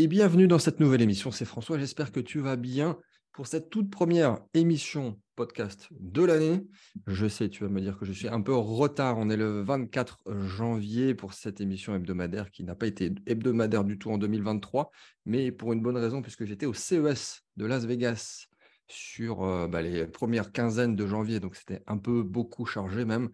Et bienvenue dans cette nouvelle émission. C'est François, j'espère que tu vas bien pour cette toute première émission podcast de l'année. Je sais, tu vas me dire que je suis un peu en retard. On est le 24 janvier pour cette émission hebdomadaire qui n'a pas été hebdomadaire du tout en 2023, mais pour une bonne raison, puisque j'étais au CES de Las Vegas sur les premières quinzaines de janvier, donc c'était un peu beaucoup chargé même.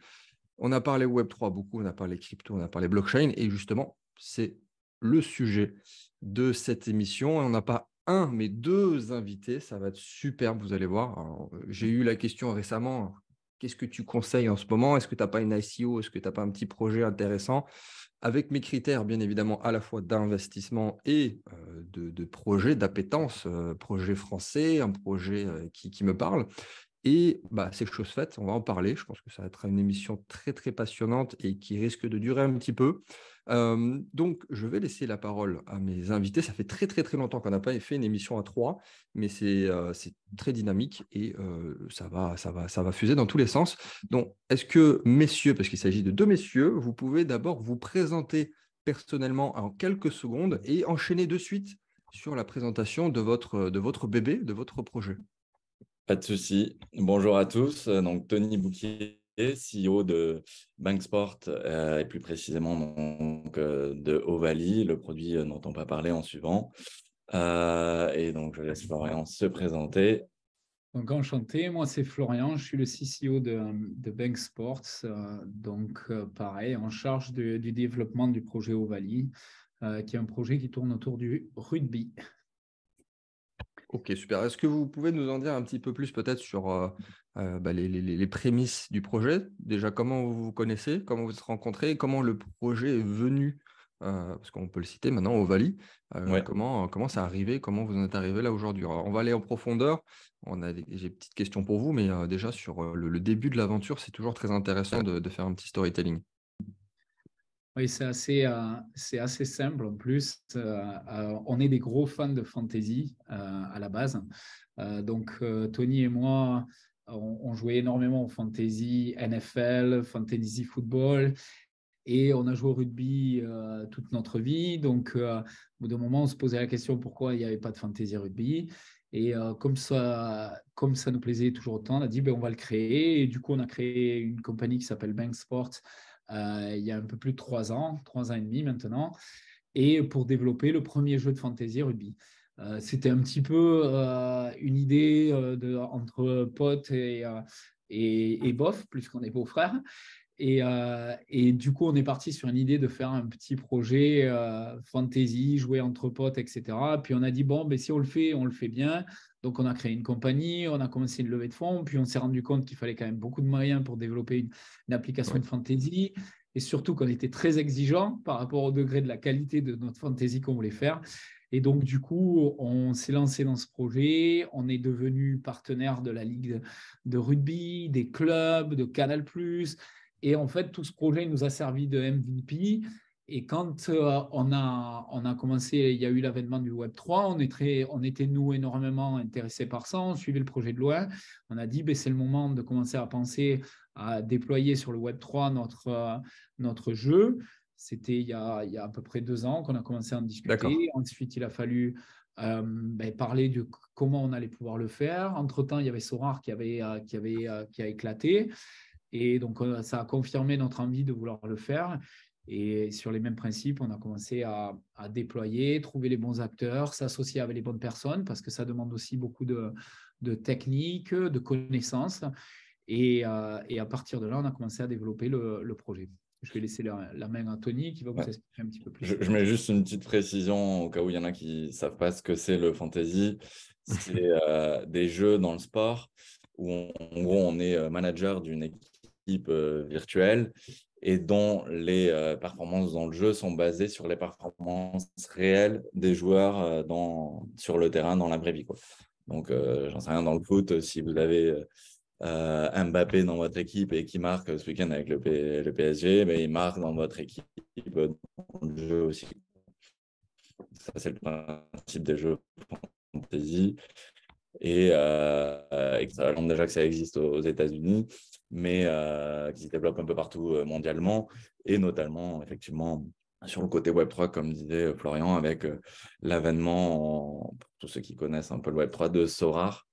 On a parlé Web3 beaucoup, on a parlé crypto, on a parlé blockchain, et justement, c'est le sujet de cette émission. On n'a pas un, mais deux invités. Ça va être superbe, vous allez voir. Alors, j'ai eu la question récemment, qu'est-ce que tu conseilles en ce moment? Est-ce que tu n'as pas une ICO? Est-ce que tu n'as pas un petit projet intéressant? Avec mes critères, bien évidemment, à la fois d'investissement et de projet, d'appétence, projet français, un projet qui me parle. Et c'est chose faite, on va en parler. Je pense que ça va être une émission très, très passionnante et qui risque de durer un petit peu. Donc, je vais laisser la parole à mes invités. Ça fait très, très, très longtemps qu'on n'a pas fait une émission à trois, mais c'est très dynamique et ça va fuser dans tous les sens. Donc, est-ce que, messieurs, parce qu'il s'agit de deux messieurs, vous pouvez d'abord vous présenter personnellement en quelques secondes et enchaîner de suite sur la présentation de votre bébé, de votre projet? Pas de souci. Bonjour à tous. Donc, Tony Bouquier, CEO de Banksport et plus précisément de Ovaly, le produit dont on va parler en suivant. Et donc, je laisse Florian se présenter. Donc, enchanté, moi c'est Florian, je suis le CCO de Bank Sports, pareil, en charge du développement du projet Ovaly, qui est un projet qui tourne autour du rugby. Ok, super. Est-ce que vous pouvez nous en dire un petit peu plus peut-être sur les prémices du projet? Déjà, comment vous vous connaissez, comment vous êtes rencontrés, et comment le projet est venu, parce qu'on peut le citer maintenant, Ovaly. Ouais. Comment ça a arrivé, comment vous en êtes arrivé là aujourd'hui? Alors, on va aller en profondeur. J'ai une petite question pour vous, mais déjà sur le début de l'aventure, c'est toujours très intéressant de faire un petit storytelling. Oui, c'est assez simple en plus. On est des gros fans de fantasy à la base. Tony et moi, on jouait énormément au fantasy NFL, fantasy football. Et on a joué au rugby toute notre vie. Au bout d'un moment, on se posait la question pourquoi il n'y avait pas de fantasy rugby. Et comme ça nous plaisait toujours autant, on a dit on va le créer. Et du coup, on a créé une compagnie qui s'appelle Bank Sports il y a un peu plus de 3 ans et demi maintenant, et pour développer le premier jeu de fantasy rugby. C'était un petit peu une idée entre potes et bof, puisqu'on est beaux-frères. Et du coup, on est parti sur une idée de faire un petit projet fantasy, jouer entre potes, etc. Puis on a dit, si on le fait bien. Donc, on a créé une compagnie, on a commencé une levée de fonds, puis on s'est rendu compte qu'il fallait quand même beaucoup de moyens pour développer une application de fantasy. Et surtout qu'on était très exigeant par rapport au degré de la qualité de notre fantasy qu'on voulait faire. Et donc, du coup, on s'est lancé dans ce projet. On est devenu partenaire de la Ligue de rugby, des clubs, de Canal+. Et en fait, tout ce projet nous a servi de MVP. Et quand on a commencé, il y a eu l'avènement du Web3, on était nous énormément intéressés par ça, on suivait le projet de loin. On a dit, c'est le moment de commencer à penser à déployer sur le Web3 notre jeu. C'était il y a à peu près 2 ans qu'on a commencé à en discuter. D'accord. Ensuite, il a fallu parler de comment on allait pouvoir le faire. Entre-temps, il y avait Sorare qui a éclaté. Et donc, ça a confirmé notre envie de vouloir le faire. Et sur les mêmes principes, on a commencé à déployer, trouver les bons acteurs, s'associer avec les bonnes personnes, parce que ça demande aussi beaucoup de techniques, de connaissances. Et à partir de là, on a commencé à développer le projet. Je vais laisser la main à Tony qui va vous expliquer un petit peu plus. Je mets juste une petite précision au cas où il y en a qui ne savent pas ce que c'est le fantasy. C'est des jeux dans le sport où, en gros, on est manager d'une équipe virtuelle et dont les performances dans le jeu sont basées sur les performances réelles des joueurs sur le terrain dans la vraie vie, quoi. Donc, j'en sais rien, dans le foot, si vous avez Mbappé dans votre équipe et qui marque ce week-end avec le PSG, mais il marque dans votre équipe dans le jeu aussi. Ça, c'est le principe des jeux fantasy. Et ça demande déjà que ça existe aux États-Unis, mais qui se développe un peu partout mondialement, et notamment, effectivement, sur le côté Web3, comme disait Florian, avec l'avènement, pour tous ceux qui connaissent un peu le Web3, de Sorare,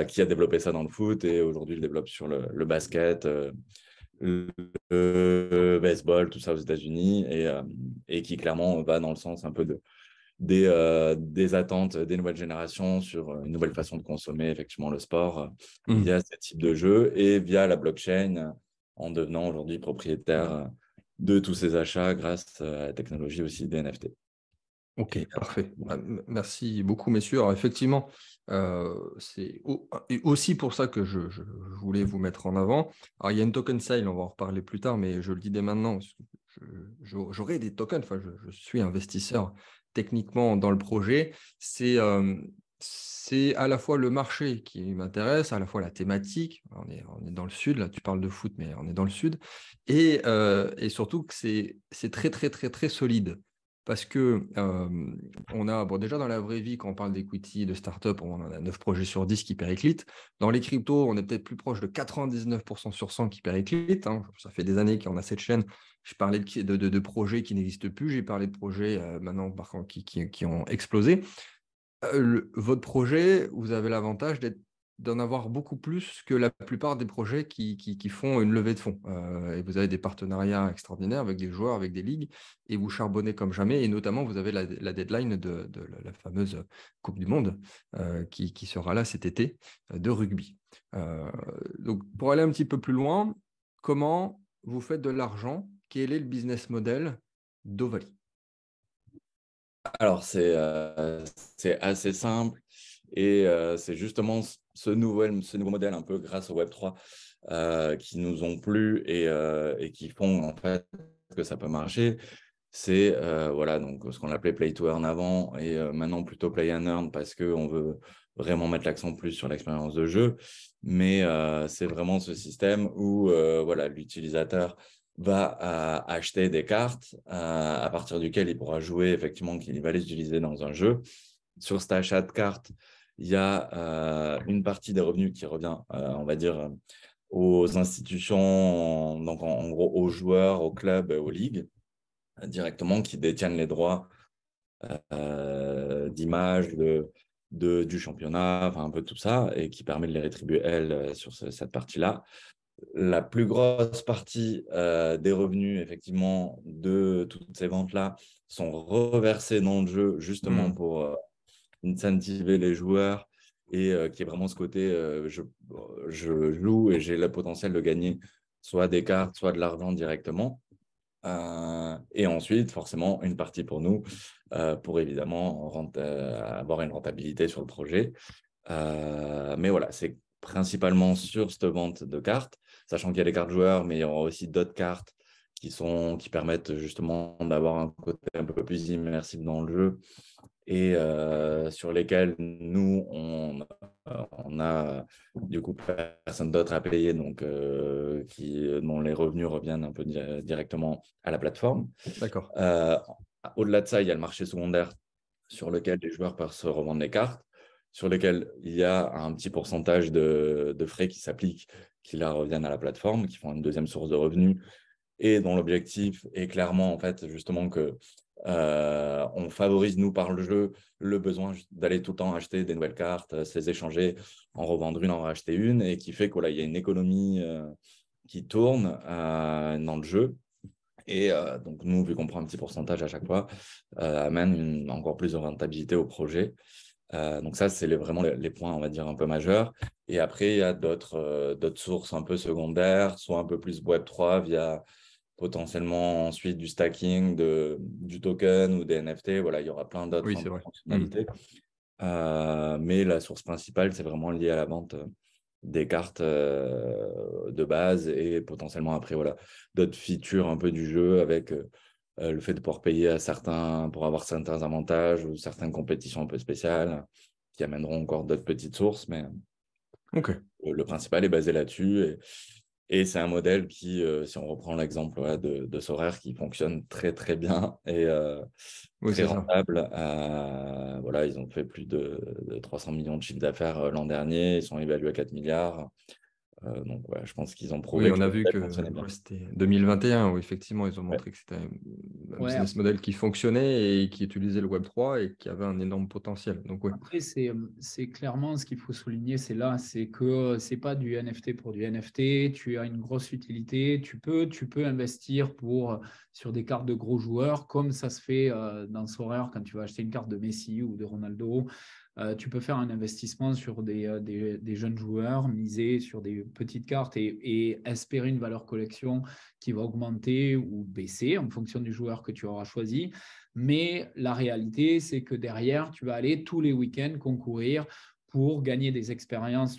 qui a développé ça dans le foot et aujourd'hui le développe sur le basket, le baseball, tout ça aux États-Unis et qui clairement va dans le sens un peu des attentes des nouvelles générations sur une nouvelle façon de consommer effectivement le sport via ce type de jeu et via la blockchain en devenant aujourd'hui propriétaire de tous ces achats grâce à la technologie aussi des NFT. Ok, parfait. Merci beaucoup, messieurs. Alors, effectivement, c'est aussi pour ça que je voulais vous mettre en avant. Alors, il y a une token sale, on va en reparler plus tard, mais je le dis dès maintenant. J'aurai des tokens, enfin, je suis investisseur techniquement dans le projet. C'est à la fois le marché qui m'intéresse, à la fois la thématique. On est dans le sud, là, tu parles de foot, mais on est dans le sud. Et surtout que c'est très, très, très, très solide. Parce que on a, bon, déjà dans la vraie vie, quand on parle d'equity, de start-up, on en a 9 projets sur 10 qui périclitent. Dans les cryptos, on est peut-être plus proche de 99% sur 100 qui périclitent. Hein. Ça fait des années qu'on a cette chaîne. Je parlais de projets qui n'existent plus. J'ai parlé de projets maintenant par contre, qui ont explosé. Votre projet, vous avez l'avantage d'en avoir beaucoup plus que la plupart des projets qui font une levée de fonds. Et vous avez des partenariats extraordinaires avec des joueurs, avec des ligues, et vous charbonnez comme jamais. Et notamment, vous avez la deadline de la fameuse Coupe du Monde qui sera là cet été de rugby. Donc, pour aller un petit peu plus loin, comment vous faites de l'argent? Quel est le business model d'Ovaly? Alors, c'est assez simple et c'est justement ce nouveau modèle un peu grâce au Web3 qui nous ont plu et qui font en fait que ça peut marcher. C'est voilà, donc, ce qu'on appelait Play to Earn avant et maintenant plutôt Play and Earn parce qu'on veut vraiment mettre l'accent plus sur l'expérience de jeu. Mais c'est vraiment ce système où voilà, l'utilisateur va acheter des cartes à partir duquel il pourra jouer, effectivement, qu'il va les utiliser dans un jeu. Sur cet achat de cartes, il y a une partie des revenus qui revient, on va dire, aux institutions, donc en gros aux joueurs, aux clubs, aux ligues, directement, qui détiennent les droits d'image, du championnat, enfin un peu tout ça, et qui permet de les rétribuer, elles, sur cette partie-là. La plus grosse partie des revenus, effectivement, de toutes ces ventes-là sont reversés dans le jeu, justement pour incentiver les joueurs et qui est vraiment ce côté je joue et j'ai le potentiel de gagner soit des cartes, soit de l'argent directement. Et ensuite, forcément, une partie pour nous, pour évidemment avoir une rentabilité sur le projet. Mais voilà, c'est principalement sur cette vente de cartes, sachant qu'il y a les cartes joueurs, mais il y aura aussi d'autres cartes qui permettent justement d'avoir un côté un peu plus immersif dans le jeu et sur lesquelles nous, on a du coup personne d'autre à payer, donc dont les revenus reviennent un peu directement à la plateforme. D'accord. Au-delà de ça, il y a le marché secondaire sur lequel les joueurs peuvent se revendre les cartes, sur lesquels il y a un petit pourcentage de frais qui s'appliquent, qui là reviennent à la plateforme, qui font une deuxième source de revenus et dont l'objectif est clairement en fait justement que on favorise nous par le jeu le besoin d'aller tout le temps acheter des nouvelles cartes, ces échanger, en revendre une, en racheter une, et qui fait qu'il y a une économie qui tourne dans le jeu. Et donc nous, vu qu'on prend un petit pourcentage à chaque fois, amène encore plus de rentabilité au projet. Donc ça, c'est vraiment les points, on va dire, un peu majeurs. Et après, il y a d'autres sources un peu secondaires, soit un peu plus Web3 via potentiellement ensuite du stacking, du token ou des NFT. Voilà, il y aura plein d'autres fonctionnalités. Mais la source principale, c'est vraiment lié à la vente des cartes de base et potentiellement après, voilà, d'autres features un peu du jeu avec le fait de pouvoir payer pour avoir certains avantages ou certaines compétitions un peu spéciales qui amèneront encore d'autres petites sources. Mais le principal est basé là-dessus. Et c'est un modèle qui, si on reprend l'exemple de Sorare, qui fonctionne très, très bien et très rentable. Voilà, ils ont fait plus de 300 millions de chiffre d'affaires l'an dernier. Ils sont évalués à 4 milliards. Donc, ouais, je pense qu'ils ont Oui, prouvé que on a ça vu que fonctionnait bien. c'était 2021 où effectivement ils ont Ouais. montré que c'était un Ouais, business model qui fonctionnait et qui utilisait le Web3 et qui avait un énorme potentiel. Donc, oui. après, c'est clairement ce qu'il faut souligner, c'est que c'est pas du NFT pour du NFT. Tu as une grosse utilité. Tu peux investir sur des cartes de gros joueurs, comme ça se fait dans Sorare quand tu vas acheter une carte de Messi ou de Ronaldo. Tu peux faire un investissement sur des jeunes joueurs, miser sur des petites cartes et espérer une valeur collection qui va augmenter ou baisser en fonction du joueur que tu auras choisi. Mais la réalité, c'est que derrière, tu vas aller tous les week-ends concourir pour gagner des expériences.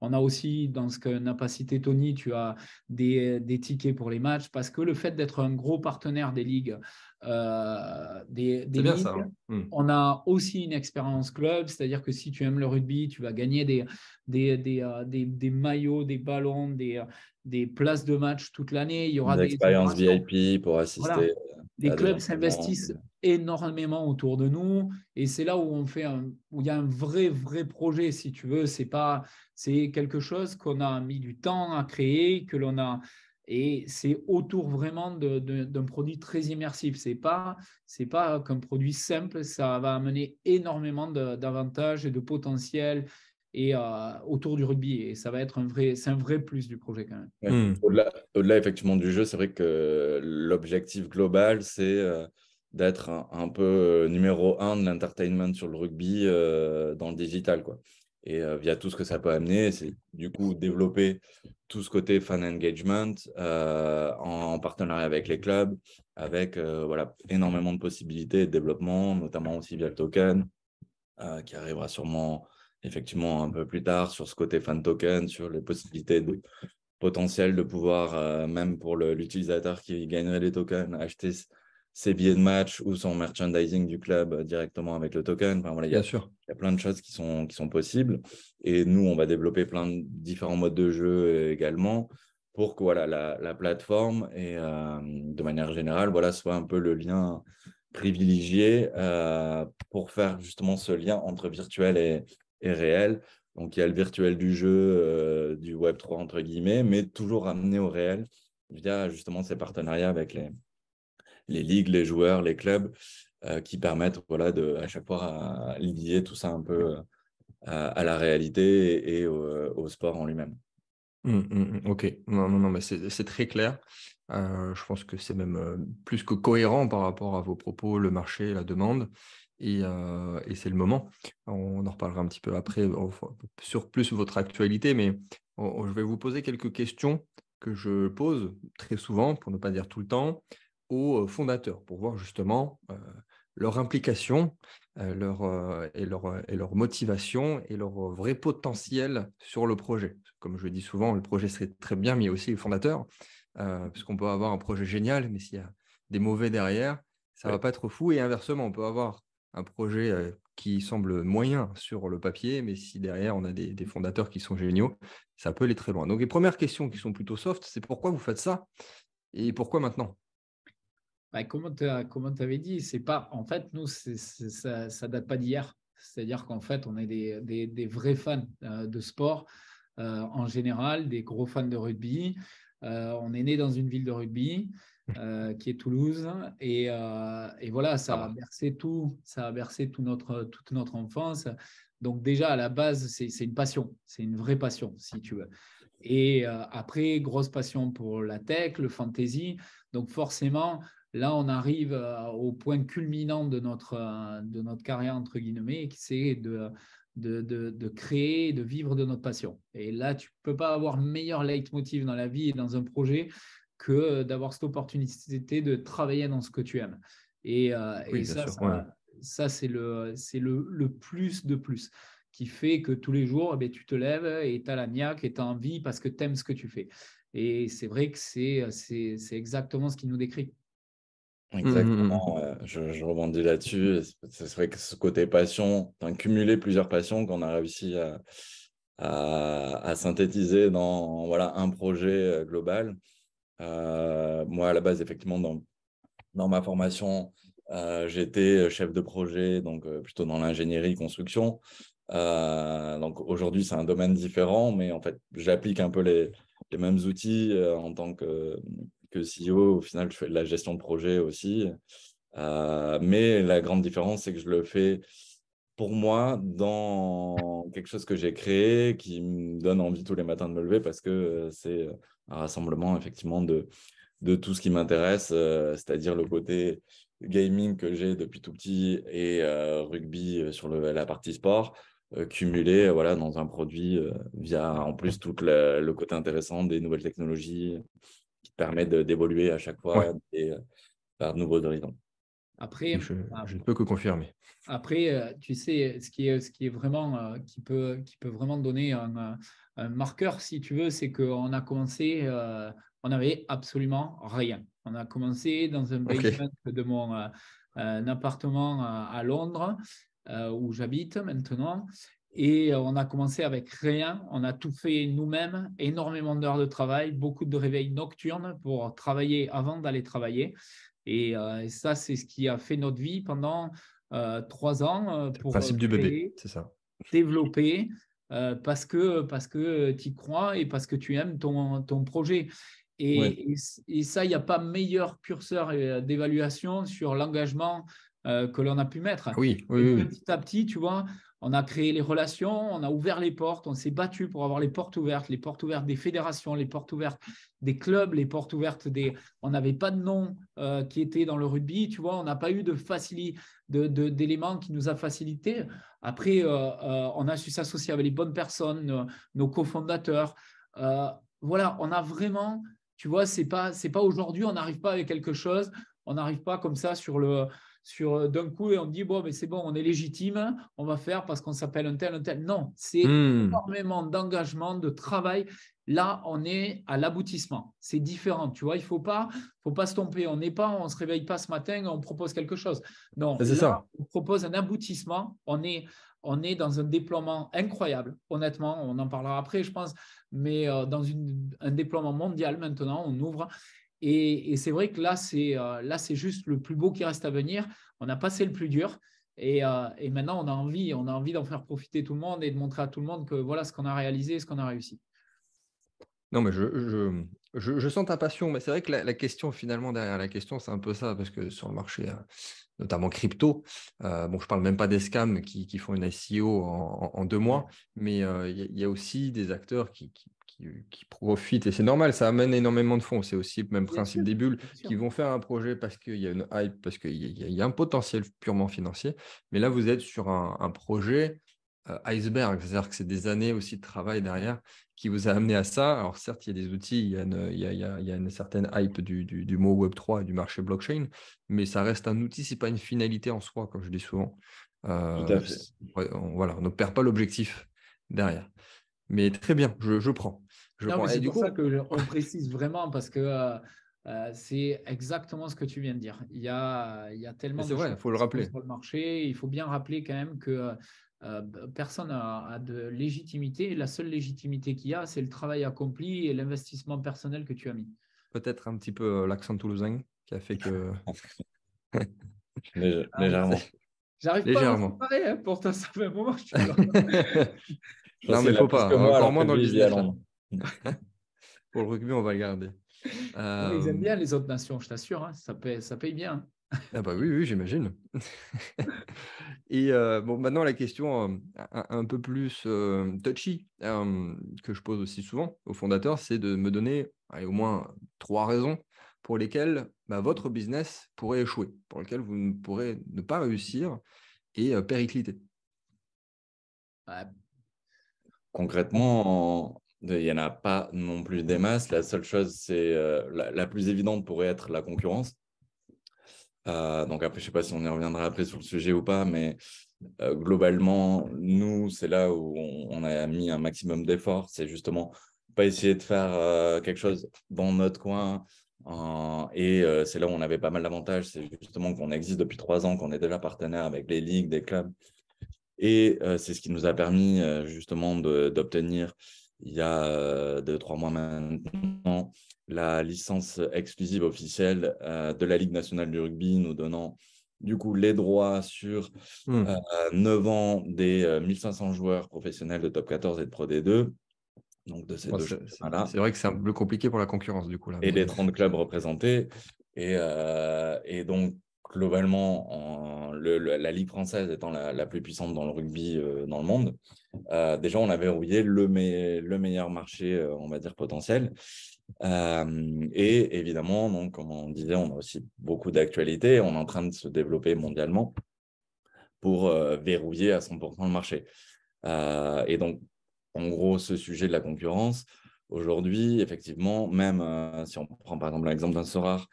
On a aussi, dans ce que n'a pas cité Tony, tu as des tickets pour les matchs parce que le fait d'être un gros partenaire des ligues, des C'est bien ça. ligues, Hein. on a aussi une expérience club, c'est-à-dire que si tu aimes le rugby, tu vas gagner des maillots, des ballons, des places de match toute l'année. Il y aura Des des expériences opérations. VIP pour Voilà. assister Les à des clubs entraînements. s'investissent énormément autour de nous et c'est là où où il y a un vrai projet, si tu veux. C'est quelque chose qu'on a mis du temps à créer, et c'est autour vraiment d'un produit très immersif. C'est pas qu'un produit simple, ça va amener énormément d'avantages et de potentiel autour du rugby et ça va être c'est un vrai plus du projet quand même. Ouais. Hmm. Au-delà, effectivement du jeu, c'est vrai que l'objectif global, c'est d'être un peu numéro un de l'entertainment sur le rugby dans le digital, quoi. Et via tout ce que ça peut amener, c'est du coup développer tout ce côté fan engagement en partenariat avec les clubs, avec voilà, énormément de possibilités de développement, notamment aussi via le token, qui arrivera sûrement effectivement un peu plus tard sur ce côté fan token, sur les possibilités potentiel de pouvoir, même pour l'utilisateur qui gagnerait les tokens, acheter ses billets de match ou son merchandising du club directement avec le token. Enfin, voilà, Bien sûr. il y a plein de choses qui sont possibles. Et nous, on va développer plein de différents modes de jeu également pour que voilà, la plateforme et de manière générale voilà, soit un peu le lien privilégié pour faire justement ce lien entre virtuel et réel. Donc, il y a le virtuel du jeu, du Web3, entre guillemets, mais toujours ramené au réel via justement ces partenariats avec les ligues, les joueurs, les clubs, qui permettent voilà, à chaque fois à lier tout ça un peu à la réalité et au sport en lui-même. Ok, non, non, non, mais c'est très clair. Je pense que c'est même plus que cohérent par rapport à vos propos, le marché, la demande, et c'est le moment. On en reparlera un petit peu après sur plus votre actualité, mais je vais vous poser quelques questions que je pose très souvent, pour ne pas dire tout le temps, aux fondateurs, pour voir justement leur implication et leur motivation et leur vrai potentiel sur le projet. Comme je dis souvent, le projet serait très bien, mais il y a aussi les fondateurs, parce qu'on peut avoir un projet génial, mais s'il y a des mauvais derrière, ça ne va Ouais. pas être fou. Et inversement, on peut avoir un projet qui semble moyen sur le papier, mais si derrière, on a des fondateurs qui sont géniaux, ça peut aller très loin. Donc, les premières questions qui sont plutôt soft, c'est pourquoi vous faites ça et pourquoi maintenant? Bah, comme tu avais dit, c'est pas, en fait, nous, ça date pas d'hier. C'est-à-dire qu'en fait, on est des vrais fans de sport en général, des gros fans de rugby. On est né dans une ville de rugby qui est Toulouse. Et voilà, Ah bah. ça a bercé toute notre enfance. Donc déjà, à la base, c'est une passion. C'est une vraie passion, si tu veux. Et après, grosse passion pour la tech, le fantasy. Donc forcément, là, on arrive au point culminant de notre carrière, entre guillemets, qui c'est de créer, de vivre de notre passion. Et là, tu ne peux pas avoir meilleur leitmotiv dans la vie et dans un projet que d'avoir cette opportunité de travailler dans ce que tu aimes. Oui, Et bien ça, sûr. Ouais. c'est le plus de plus qui fait que tous les jours, eh bien, tu te lèves et tu as la niaque et tu as envie parce que tu aimes ce que tu fais. Et c'est vrai que c'est exactement ce qui nous décrit. Exactement, je rebondis là-dessus. C'est vrai que ce côté passion, enfin, cumuler plusieurs passions qu'on a réussi à synthétiser dans voilà, un projet global. Moi, à la base, effectivement, dans ma formation, j'étais chef de projet, donc plutôt dans l'ingénierie construction. Donc aujourd'hui, c'est un domaine différent, mais en fait, j'applique un peu les mêmes outils en tant que CEO. Au final, je fais de la gestion de projet aussi. Mais la grande différence, c'est que je le fais pour moi dans quelque chose que j'ai créé qui me donne envie tous les matins de me lever parce que c'est un rassemblement effectivement de tout ce qui m'intéresse, c'est-à-dire le côté gaming que j'ai depuis tout petit et rugby sur la partie sport, cumulé voilà, dans un produit via en plus tout le côté intéressant des nouvelles technologies qui permettent d'évoluer à chaque Ouais, fois et vers de nouveaux horizons. Après, je ne peux que confirmer. Après, tu sais, ce qui est vraiment, qui peut vraiment donner un marqueur, si tu veux, c'est qu'on a commencé, on n'avait absolument rien. On a commencé dans un Ok. basement de mon un appartement à Londres, où j'habite maintenant. Et on a commencé avec rien. On a tout fait nous-mêmes, énormément d'heures de travail, beaucoup de réveils nocturnes pour travailler avant d'aller travailler. Et ça, c'est ce qui a fait notre vie pendant 3 ans C'est le pour principe du bébé, créer, c'est ça. développer, parce que tu y crois et parce que tu aimes ton projet. Ouais. Et ça, il n'y a pas meilleur curseur d'évaluation sur l'engagement que l'on a pu mettre. Ah oui, Et oui, oui. petit à petit, tu vois, on a créé les relations, on a ouvert les portes, on s'est battu pour avoir les portes ouvertes des fédérations, les portes ouvertes des clubs, les portes ouvertes des… On n'avait pas de nom qui était dans le rugby, tu vois, on n'a pas eu d'éléments qui nous a facilité. Après, on a su s'associer avec les bonnes personnes, nos cofondateurs. Voilà, on a vraiment, tu vois, c'est pas aujourd'hui, on n'arrive pas avec quelque chose, on n'arrive pas comme ça d'un coup et on dit, bon, mais c'est bon, on est légitime, on va faire parce qu'on s'appelle un tel, un tel. Non, c'est Hmm. énormément d'engagement, de travail. Là, on est à l'aboutissement. C'est différent, tu vois. Il faut pas se tromper. On se réveille pas ce matin, on propose quelque chose. Non, C'est là, ça. on propose un aboutissement. On est dans un déploiement incroyable. Honnêtement, on en parlera après, je pense, mais dans un déploiement mondial maintenant, on ouvre. Et c'est vrai que là, c'est juste le plus beau qui reste à venir. On a passé le plus dur. Et maintenant, on a envie d'en faire profiter tout le monde et de montrer à tout le monde que voilà ce qu'on a réalisé, ce qu'on a réussi. Non, mais je sens ta passion, mais c'est vrai que la question, finalement, derrière la question, c'est un peu ça, parce que sur le marché, notamment crypto, bon, je parle même pas des scams qui font une SEO en 2 mois, mais il y a aussi des acteurs qui profitent, et c'est normal, ça amène énormément de fonds. C'est aussi le même Bien principe sûr, des bulles, bien sûr. qui vont faire un projet parce qu'il y a une hype, parce qu'il y a un potentiel purement financier, mais là, vous êtes sur un projet iceberg, c'est-à-dire que c'est des années aussi de travail derrière qui vous a amené à ça. Alors certes, il y a des outils, il y a une certaine hype du mot Web3 et du marché blockchain, mais ça reste un outil, ce n'est pas une finalité en soi, comme je dis souvent. Tout à fait. Ouais, voilà, on ne perd pas l'objectif derrière. Mais très bien, je prends. Je Non, mais prends. Et c'est du pour ça coup, qu'on précise vraiment, parce que c'est exactement ce que tu viens de dire. Il y a mais tellement c'est de vrai, choses il faut qui le se font rappeler. sur le marché. Il faut bien rappeler quand même que personne n'a de légitimité. La seule légitimité qu'il y a, c'est le travail accompli et l'investissement personnel que tu as mis. Peut-être un petit peu l'accent toulousain qui a fait que… Ah, Légèrement. j'arrive pas à m'en Légèrement. séparer, hein, pourtant ça fait un moment que je suis là. Je pense Non, mais il qu'il ne l'a faut plus pas. que moi, Encore alors que moins dans le lui, il vit à business, là. Londres. Pour le rugby, on va le garder. Non, mais ils aiment Euh, bien les autres nations, je t'assure, hein, ça paye bien. Ah bah oui, oui, j'imagine. Et bon, maintenant, la question un peu plus touchy que je pose aussi souvent aux fondateurs, c'est de me donner allez, au moins 3 raisons pour lesquelles bah, votre business pourrait échouer, pour lesquelles vous ne pourrez ne pas réussir et péricliter. Ouais, Concrètement, il n'y en a pas non plus des masses. La seule chose, c'est la plus évidente pourrait être la concurrence. Donc après, je ne sais pas si on y reviendra après sur le sujet ou pas, mais globalement, nous, c'est là où on a mis un maximum d'efforts. C'est justement pas essayer de faire quelque chose dans notre coin. C'est là où on avait pas mal d'avantages. C'est justement qu'on existe depuis 3 ans, qu'on est déjà partenaire avec les ligues, des clubs. Et c'est ce qui nous a permis justement d'obtenir, il y a 2-3 mois maintenant, la licence exclusive officielle de la Ligue nationale du rugby, nous donnant du coup les droits sur 9 ans des 1500 joueurs professionnels de top 14 et de Pro D2, donc de ces Bon, deux championnats-là. c'est vrai que c'est un peu plus compliqué pour la concurrence, du coup. Là, Et mais... les 30 clubs représentés. Et donc, globalement, la Ligue française étant la plus puissante dans le rugby dans le monde, déjà, on avait verrouillé le meilleur marché, on va dire, potentiel. Et évidemment, donc, comme on disait, on a aussi beaucoup d'actualités. On est en train de se développer mondialement pour verrouiller à 100% le marché. Et donc, en gros, ce sujet de la concurrence, aujourd'hui, effectivement, même si on prend par exemple l'exemple d'un Sorare,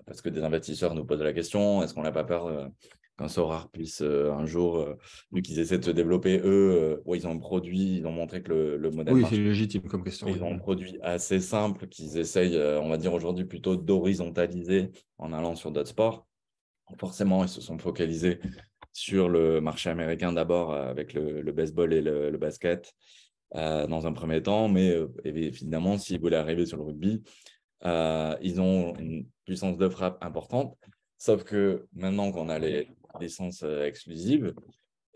parce que des investisseurs nous posent la question, est-ce qu'on n'a pas peur qu'un Sorare puisse un jour, vu qu'ils essaient de se développer, eux, ils ont un produit, ils ont montré que le modèle Oui, marche. c'est légitime comme question. Ils ont un produit assez simple qu'ils essayent, on va dire aujourd'hui, plutôt d'horizontaliser en allant sur d'autres sports. Forcément, ils se sont focalisés sur le marché américain d'abord avec le baseball et le basket dans un premier temps, mais évidemment, s'ils voulaient arriver sur le rugby, ils ont une puissance de frappe importante, sauf que maintenant qu'on a les licences exclusives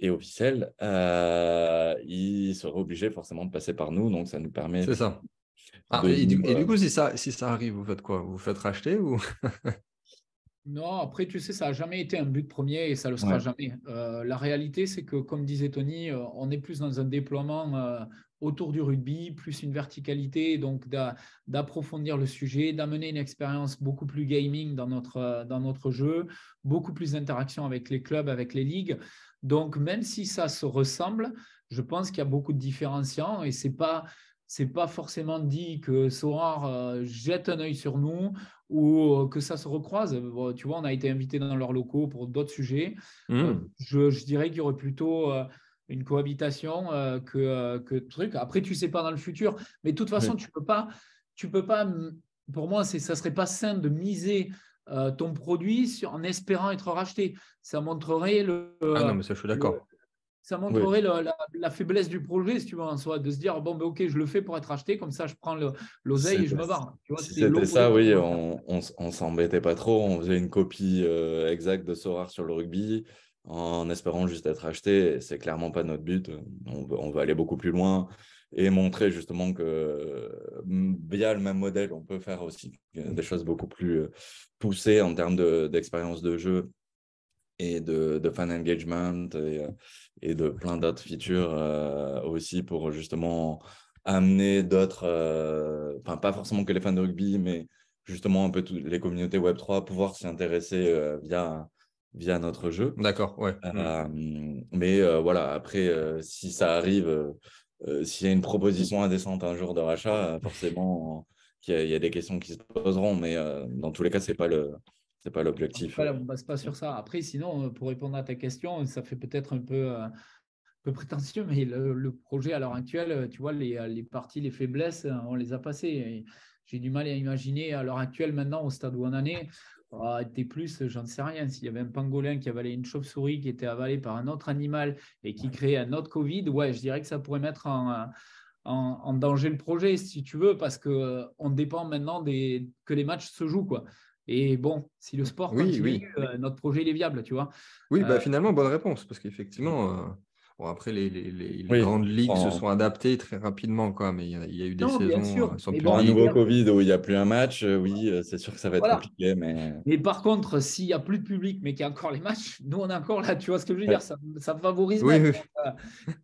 et officielles, ils seraient obligés forcément de passer par nous, donc ça nous permet C'est ça. de Et nous, du coup, si ça arrive, vous faites quoi? Vous faites racheter ou... Non, après, tu sais, ça n'a jamais été un but premier et ça ne le sera Ouais. jamais. La réalité, c'est que, comme disait Tony, on est plus dans un déploiement autour du rugby, plus une verticalité, donc d'approfondir le sujet, d'amener une expérience beaucoup plus gaming dans notre jeu, beaucoup plus d'interaction avec les clubs, avec les ligues. Donc, même si ça se ressemble, je pense qu'il y a beaucoup de différenciants et c'est pas forcément dit que Sorare jette un œil sur nous ou que ça se recroise. Bon, tu vois, on a été invité dans leurs locaux pour d'autres sujets. Je dirais qu'il y aurait plutôt une cohabitation que truc. Après, tu ne sais pas dans le futur. Mais de toute façon, Oui. tu peux pas. Pour moi, ça ne serait pas sain de miser ton produit en espérant être racheté. Ça montrerait Ah non, mais ça, je suis d'accord. ça Oui. montrerait la faiblesse du projet, si tu veux, en soi, de se dire, bon, ben, ok, je le fais pour être acheté, comme ça, je prends l'oseille et je me barre. Tu vois, Si c'est c'était l'opposé ça, de ce oui, qu'on veut faire. on s'embêtait pas trop. On faisait une copie exacte de Sorare sur le rugby en espérant juste être acheté. C'est clairement pas notre but. On veut aller beaucoup plus loin et montrer justement que via le même modèle, on peut faire aussi des choses beaucoup plus poussées en termes d'expérience de jeu et de fan engagement et de plein d'autres features aussi pour justement amener d'autres, enfin pas forcément que les fans de rugby, mais justement un peu toutes les communautés Web3 pouvoir s'y intéresser via notre jeu. D'accord, ouais. Mais voilà, après, si ça arrive, s'il y a une proposition indécente un jour de rachat, forcément, il y a des questions qui se poseront, mais dans tous les cas, c'est pas l'objectif. On ne base pas sur ça. Après, sinon, pour répondre à ta question, ça fait peut-être un peu prétentieux, mais le projet à l'heure actuelle, tu vois, les parties, les faiblesses, on les a passées. Et j'ai du mal à imaginer à l'heure actuelle, maintenant, au stade où on en est, T+, j'en sais rien. S'il y avait un pangolin qui avalait une chauve-souris qui était avalée par un autre animal et qui créait un autre Covid, ouais, je dirais que ça pourrait mettre en danger le projet, si tu veux, parce qu'on dépend maintenant que les matchs se jouent, quoi. Et bon, si le sport Oui, continue, oui. notre projet, il est viable, tu vois. Oui, bah, finalement, bonne réponse, parce qu'effectivement, bon, après, les Oui, grandes ligues se sont adaptées très rapidement, quoi, mais il y a eu des Non, bien saisons sûr. sans Mais pour bon, un public. nouveau Covid où il n'y a plus un match, oui, c'est sûr que ça va être voilà. compliqué, mais Mais par contre, s'il n'y a plus de public, mais qu'il y a encore les matchs, nous, on est encore là. Tu vois ce que je veux ouais. dire? Ça favorise Oui, même. oui. Donc,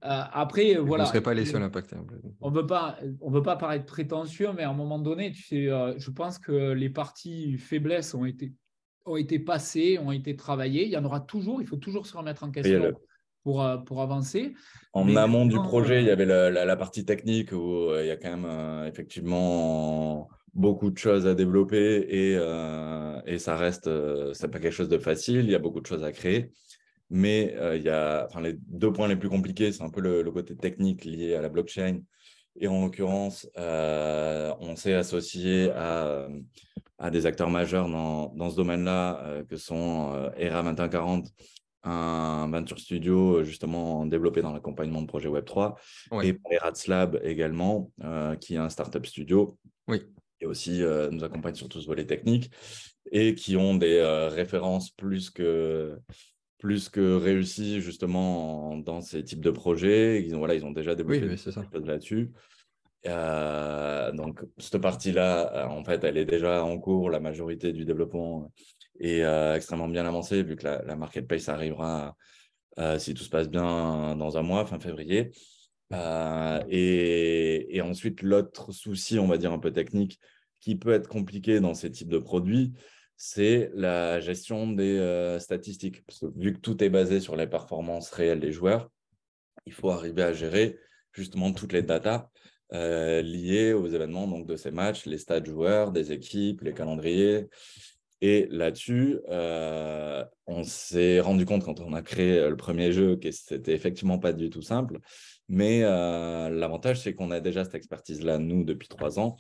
après, Vous ne voilà. serez pas les seuls impactés. On ne veut pas paraître prétentieux, mais à un moment donné, tu sais, je pense que les parties faiblesses ont été passées, ont été travaillées. Il y en aura toujours. Il faut toujours se remettre en Et question pour avancer. en Mais amont du maintenant, projet, il y avait la partie technique où il y a quand même effectivement beaucoup de choses à développer et ça reste, c'est pas quelque chose de facile, il y a beaucoup de choses à créer. Mais il y a, enfin, les deux points les plus compliqués, c'est un peu le côté technique lié à la blockchain. Et en l'occurrence, on s'est associé à des acteurs majeurs dans ce domaine-là, que sont ERA 2140, un venture studio justement développé dans l'accompagnement de projets Web3, Ouais. et Pirates Lab également, qui est un startup studio. Oui. et aussi nous accompagnent sur tout ce volet technique et qui ont des références plus que réussies justement dans ces types de projets. Ils ont déjà Oui, développé mais des c'est ça. choses là-dessus. Donc, cette partie-là, en fait, elle est déjà en cours. La majorité du développement est extrêmement bien avancée, vu que la marketplace arrivera, si tout se passe bien, dans un mois, fin février. Et ensuite, l'autre souci, on va dire un peu technique, qui peut être compliqué dans ces types de produits, c'est la gestion des statistiques. Parce que vu que tout est basé sur les performances réelles des joueurs, il faut arriver à gérer justement toutes les datas liées aux événements donc, de ces matchs, les stats joueurs, des équipes, les calendriers. Et là-dessus, on s'est rendu compte quand on a créé le premier jeu que c'était effectivement pas du tout simple. Mais l'avantage, c'est qu'on a déjà cette expertise-là, nous, depuis 3 ans.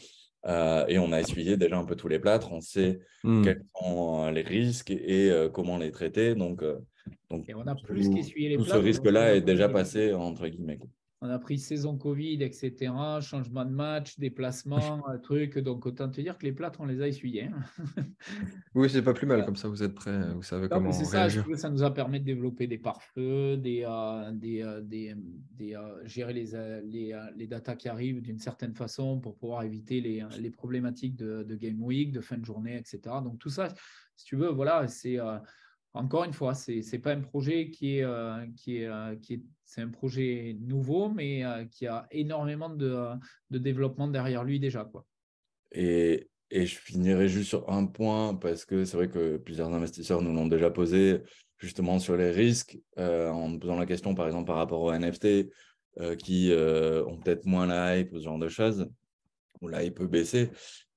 Et on a essuyé déjà un peu tous les plâtres. On sait quels sont les risques et comment les traiter. Donc, Et on a plus tout, qu'essuyer les tout ce plâtres. On risque-là a est déjà pris, passé, entre guillemets. on a pris saison Covid, etc., changement de match, déplacement, truc. Donc, autant te dire que les plâtres, on les a essuyés, hein. Oui, c'est pas plus mal comme ça, vous êtes prêts, vous savez Non, mais c'est comment ça, si réagir. tu veux, ça nous a permis de développer des pare-feux, gérer les datas qui arrivent d'une certaine façon pour pouvoir éviter les problématiques de Game Week, de fin de journée, etc. Donc, tout ça, si tu veux, voilà, c'est encore une fois, c'est pas un projet c'est un projet nouveau, mais qui a énormément de développement derrière lui déjà, quoi. Et je finirai juste sur un point, parce que c'est vrai que plusieurs investisseurs nous l'ont déjà posé, justement sur les risques, en me posant la question, par exemple, par rapport aux NFT, qui ont peut-être moins la hype, ce genre de choses, où la hype peut baisser.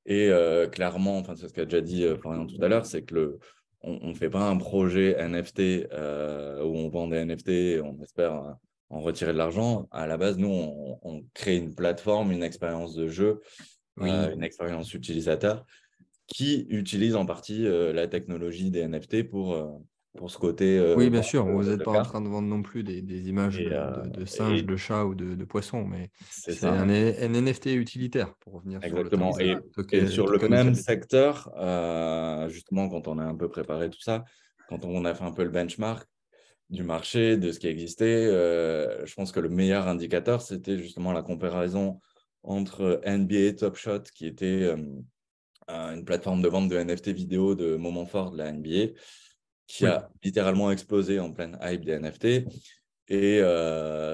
Et clairement, enfin, c'est ce qu'a déjà dit Florian tout à l'heure, c'est que on ne fait pas un projet NFT où on vend des NFT et on espère en retirer de l'argent. À la base, nous, on crée une plateforme, une expérience de jeu, Oui. une expérience utilisateur qui utilise en partie la technologie des NFT pour ce côté Oui, bien vente sûr, vous n'êtes de pas en cartes. train de vendre non plus des images Et, de singes, et de chats ou de poissons, mais c'est c'est ça, un NFT utilitaire, pour revenir sur le C'est exactement. terme ça. Et sur le token même utility. secteur, justement, quand on a un peu préparé tout ça, quand on a fait un peu le benchmark du marché, de ce qui existait, je pense que le meilleur indicateur, c'était justement la comparaison entre NBA Top Shot, qui était une plateforme de vente de NFT vidéo de moments forts de la NBA, qui Oui, a littéralement explosé en pleine hype des NFT. Et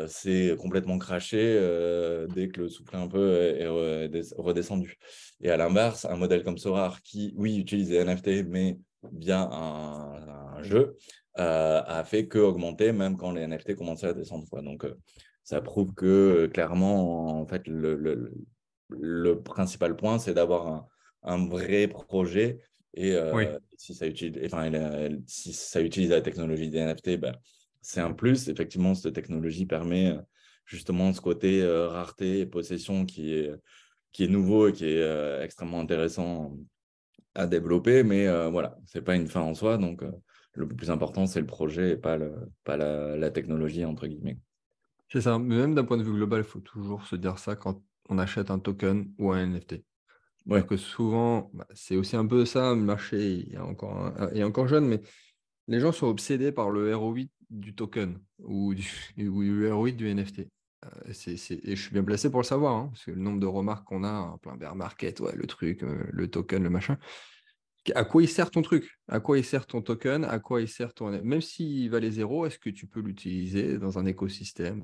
c'est complètement craché dès que le soufflet un peu est redescendu. Et à l'inverse, un modèle comme Sorare, qui, oui, utilise des NFT, mais via un jeu, a fait que augmenter, même quand les NFT commençaient à descendre, quoi. Donc, ça prouve que clairement, en fait, le principal point, c'est d'avoir un vrai projet. Et oui. si ça utilise, enfin, si ça utilise la technologie des NFT, ben, c'est un plus. Effectivement, cette technologie permet justement ce côté rareté et possession qui est nouveau et qui est extrêmement intéressant à développer. Mais voilà, ce n'est pas une fin en soi. Donc, le plus important, c'est le projet et pas la technologie, entre guillemets. C'est ça. Mais même d'un point de vue global, il faut toujours se dire ça quand on achète un token ou un NFT. Oui, C'est-à-dire que souvent, c'est aussi un peu ça, le marché est encore jeune, mais les gens sont obsédés par le ROI du token ou du ROI du NFT. Et je suis bien placé pour le savoir, hein, parce que le nombre de remarques qu'on a en plein bear market, ouais, le truc, le token, le machin. À quoi il sert ton truc? À quoi il sert ton token? À quoi il sert ton... Même s'il valait zéro, est-ce que tu peux l'utiliser dans un écosystème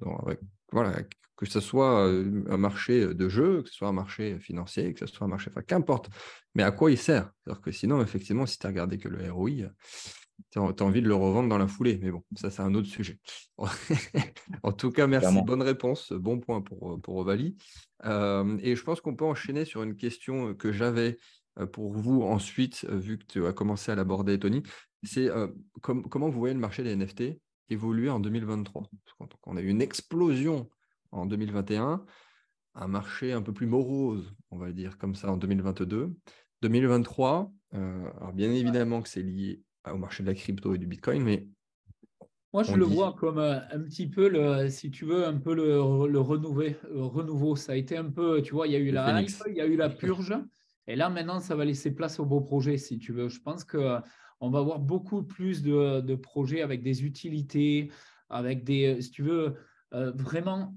voilà, que ce soit un marché de jeu, que ce soit un marché financier, que ce soit un marché... Enfin, qu'importe. Mais à quoi il sert? Alors que sinon, effectivement, si tu as regardé que le ROI, tu as envie de le revendre dans la foulée. Mais bon, ça, c'est un autre sujet. En tout cas, merci. clairement. Bonne réponse. Bon point pour Ovalie. Et je pense qu'on peut enchaîner sur une question que j'avais pour vous ensuite, vu que tu as commencé à l'aborder, Tony. C'est comment vous voyez le marché des NFT évoluer en 2023? On a eu une explosion en 2021, un marché un peu plus morose, on va dire comme ça, en 2022. 2023, alors bien évidemment que c'est lié au marché de la crypto et du Bitcoin, mais Moi, je on le dit vois comme un petit peu, si tu veux, un peu le renouveau. Ça a été un peu, tu vois, il y a eu le la hype, phénix. il y a eu la purge. Et là, maintenant, ça va laisser place aux beaux projets, si tu veux. Je pense qu'on va avoir beaucoup plus de projets avec des utilités, avec des, si tu veux, vraiment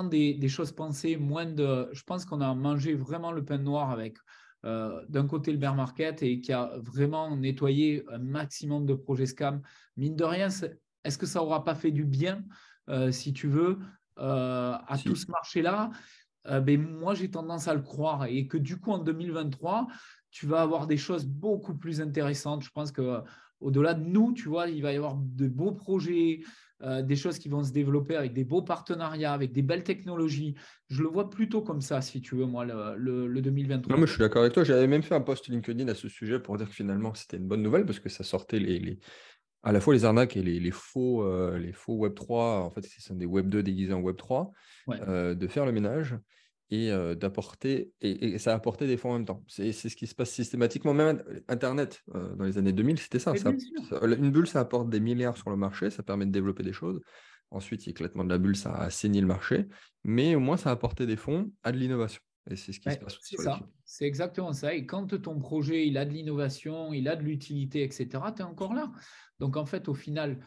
des choses pensées, je pense qu'on a mangé vraiment le pain noir avec d'un côté le bear market et qui a vraiment nettoyé un maximum de projets scam. Mine de rien, est-ce que ça n'aura pas fait du bien, si tu veux, à tout Si. ce marché-là? Ben, moi, j'ai tendance à le croire et que du coup, en 2023, tu vas avoir des choses beaucoup plus intéressantes. Je pense qu'au-delà de nous, tu vois, il va y avoir de beaux projets, des choses qui vont se développer avec des beaux partenariats, avec des belles technologies. Je le vois plutôt comme ça, si tu veux, moi, le Non, mais 2023. je suis d'accord avec toi. J'avais même fait un post LinkedIn à ce sujet pour dire que finalement, c'était une bonne nouvelle parce que ça sortait à la fois les arnaques et les faux Web3. En fait, ce sont des Web2 déguisés en Web3, Ouais. de faire le ménage et d'apporter. Et ça apportait des fonds en même temps. C'est ce qui se passe systématiquement. Même Internet, dans les années 2000, c'était ça. Mais bien sûr. Une bulle, ça apporte des milliards sur le marché, ça permet de développer des choses. Ensuite, l'éclatement de la bulle, ça a assaini le marché. Mais au moins, ça a apporté des fonds à de l'innovation. Et c'est ce qui se Ouais, passe aussi c'est sur les ça, cryptos. c'est exactement ça. Et quand ton projet, il a de l'innovation, il a de l'utilité, etc., tu es encore là. Donc, en fait, au final,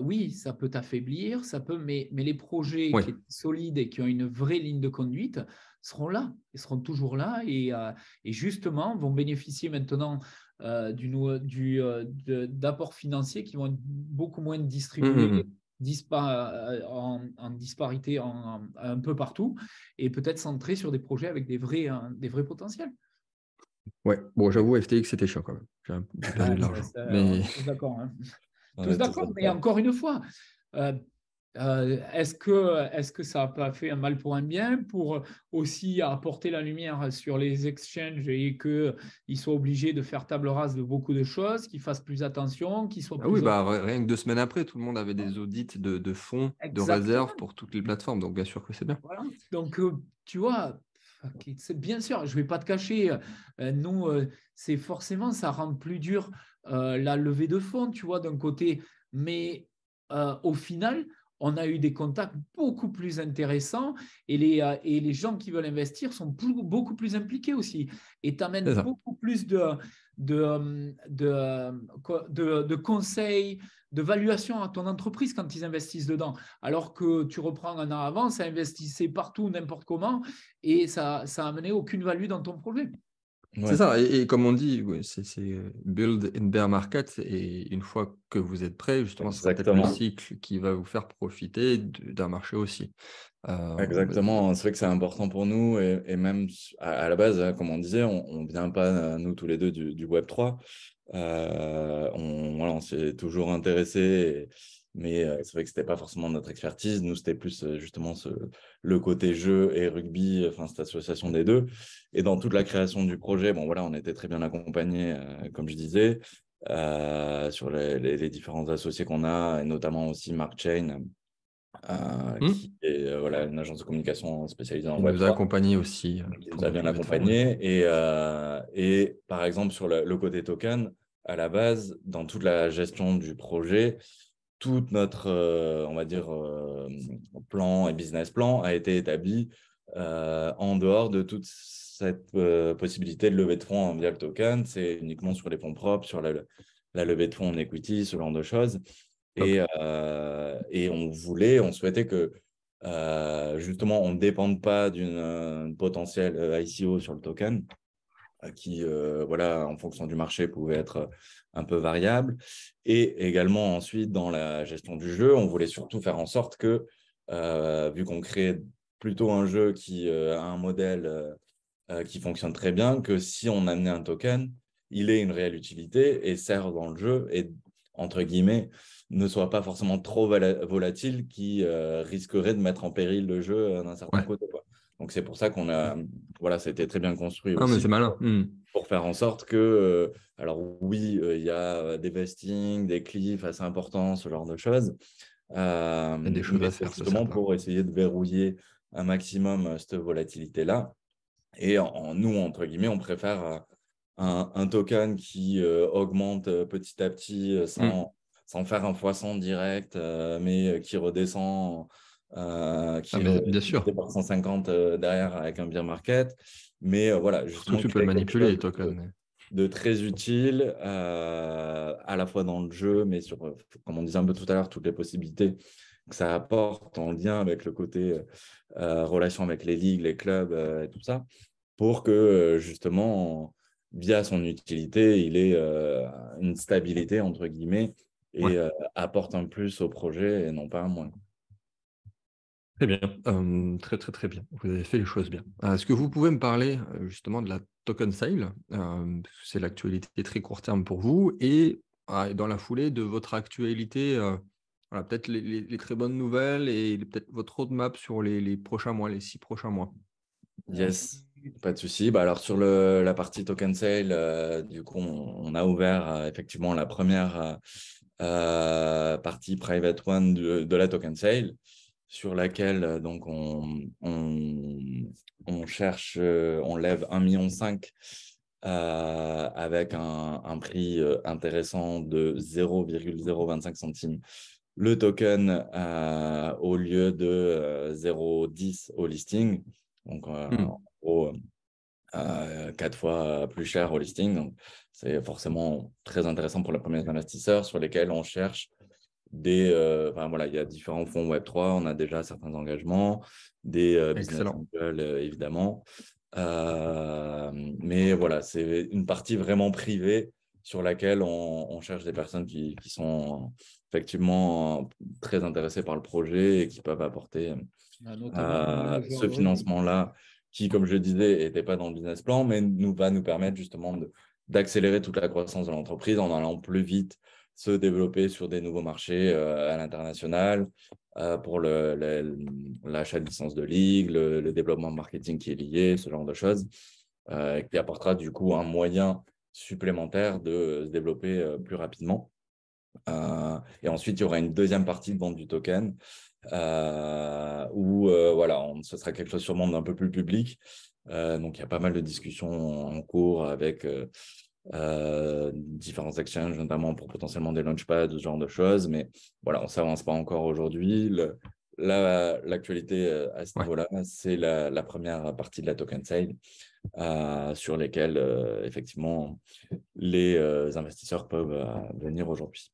oui, ça peut t'affaiblir, mais les projets Oui. qui sont solides et qui ont une vraie ligne de conduite seront là, ils seront toujours là et justement vont bénéficier maintenant d'apports financiers qui vont être beaucoup moins distribués Mhm. en disparité un peu partout et peut-être centré sur des projets avec des vrais potentiels. Ouais, bon, j'avoue, FTX, c'était chiant quand même. J'ai perdu Ah, de l'argent. Mais on est tous d'accord. Hein. On Tous est tous d'accord, mais d'accord. encore une fois, euh, est-ce que ça n'a pas fait un mal pour un bien pour aussi apporter la lumière sur les exchanges et qu'ils soient obligés de faire table rase de beaucoup de choses, qu'ils fassent plus attention, qu'ils soient ah oui, plus... bah, rien que 2 semaines après, tout le monde avait des audits de fonds, de réserves Exactement. pour toutes les plateformes. Donc, bien sûr que c'est bien. Voilà. Donc, tu vois, ok, c'est bien sûr, je ne vais pas te cacher, nous, c'est forcément, ça rend plus dur la levée de fonds, tu vois, d'un côté. Mais au final, on a eu des contacts beaucoup plus intéressants et les gens qui veulent investir sont beaucoup plus impliqués aussi. Et tu amènes C'est ça. beaucoup plus de conseils, de valuation à ton entreprise quand ils investissent dedans. Alors que tu reprends un an avant, ça investissait partout, n'importe comment, et ça n'a amené aucune value dans ton projet. C'est Ouais, ça. Et comme on dit, ouais, c'est build in bear market. Et une fois que vous êtes prêt, justement, ce sera peut-être le exactement. cycle qui va vous faire profiter d'un marché aussi. Euh, Exactement, c'est vrai que c'est important pour nous et même à la base, hein, comme on disait, on vient pas, nous tous les deux, du Web3. Voilà, on s'est toujours intéressé, mais c'est vrai que c'était pas forcément notre expertise. Nous, c'était plus justement le côté jeu et rugby, enfin cette association des deux. Et dans toute la création du projet, bon voilà, on était très bien accompagnés, comme je disais, sur les différents associés qu'on a, et notamment aussi Mark Chain qui hmm, est voilà, une agence de communication spécialisée en qui nous a Web3, accompagnés aussi qui nous pour a notre bien levée de fonds. Ouais. accompagnés. Et par exemple, sur le côté token, à la base, dans toute la gestion du projet, tout notre, on va dire, plan et business plan a été établi en dehors de toute cette possibilité de levée de fonds via le token. C'est uniquement sur les fonds propres, sur la levée de fonds en equity, ce genre de choses. Top. Et on souhaitait que justement, on ne dépende pas d'une potentielle ICO sur le token, qui, voilà, en fonction du marché, pouvait être un peu variable. Et également, ensuite, dans la gestion du jeu, on voulait surtout faire en sorte que, vu qu'on crée plutôt un jeu qui a un modèle qui fonctionne très bien, que si on amenait un token, il ait une réelle utilité et sert dans le jeu et, entre guillemets, ne soit pas forcément trop volatile qui risquerait de mettre en péril le jeu d'un certain Ouais. côté, quoi. Donc c'est pour ça qu'on a, voilà, c'était très bien construit Ah, mais aussi c'est malin. Hmm. pour faire en sorte que, alors oui, il y a des vestings, des cliffs assez importants, ce genre de choses, Il y a des choses mais à c'est faire, c'est justement certain. pour essayer de verrouiller un maximum cette volatilité-là. Et nous, entre guillemets, on préfère un token qui augmente petit à petit Hmm. sans faire un poisson direct, mais qui redescend qui bien sûr. est par 150 derrière avec un bear market. Mais voilà, Surtout justement, que tu peux le créer quelque manipuler, chose les tokens. de très utile, à la fois dans le jeu, mais sur, comme on disait un peu tout à l'heure, toutes les possibilités que ça apporte en lien avec le côté relation avec les ligues, les clubs et tout ça, pour que justement, via son utilité, il ait une stabilité, entre guillemets, Ouais. et apporte un plus au projet et non pas un moins. Très bien, très très très bien. Vous avez fait les choses bien. Est-ce que vous pouvez me parler justement de la token sale, parce que c'est l'actualité très court terme pour vous, et dans la foulée de votre actualité, voilà, peut-être les très bonnes nouvelles et peut-être votre roadmap sur les prochains mois, les 6 prochains mois. Yes, pas de souci. Bah alors sur la partie token sale, du coup, on a ouvert effectivement la première partie private one de la token sale, sur laquelle donc on cherche, on lève 1,5 million avec un prix intéressant de 0,025 centimes le token au lieu de 0,10 au listing. Donc, Hmm. en gros, 4 fois plus cher au listing. Donc, c'est forcément très intéressant pour les premiers investisseurs sur lesquels on cherche enfin, voilà, il y a différents fonds Web3. On a déjà certains engagements, des business Excellent. angels, évidemment. Mais voilà, c'est une partie vraiment privée sur laquelle on cherche des personnes qui sont effectivement très intéressées par le projet et qui peuvent apporter Notamment le ce joueur Ruby. financement-là, qui, comme je le disais, n'était pas dans le business plan, mais va nous permettre justement d'accélérer toute la croissance de l'entreprise en allant plus vite se développer sur des nouveaux marchés à l'international, pour l'achat de licences de ligue, le développement marketing qui est lié, ce genre de choses, qui apportera du coup un moyen supplémentaire de se développer plus rapidement. Et ensuite, il y aura une deuxième partie de vente du token où voilà, ce sera quelque chose sûrement d'un peu plus public. Donc, il y a pas mal de discussions en cours avec différents exchanges, notamment pour potentiellement des launchpads, ce genre de choses. Mais voilà, on ne s'avance pas encore aujourd'hui. L'actualité à ce Ouais. niveau-là, c'est la première partie de la token sale sur lesquelles, effectivement, les investisseurs peuvent venir aujourd'hui.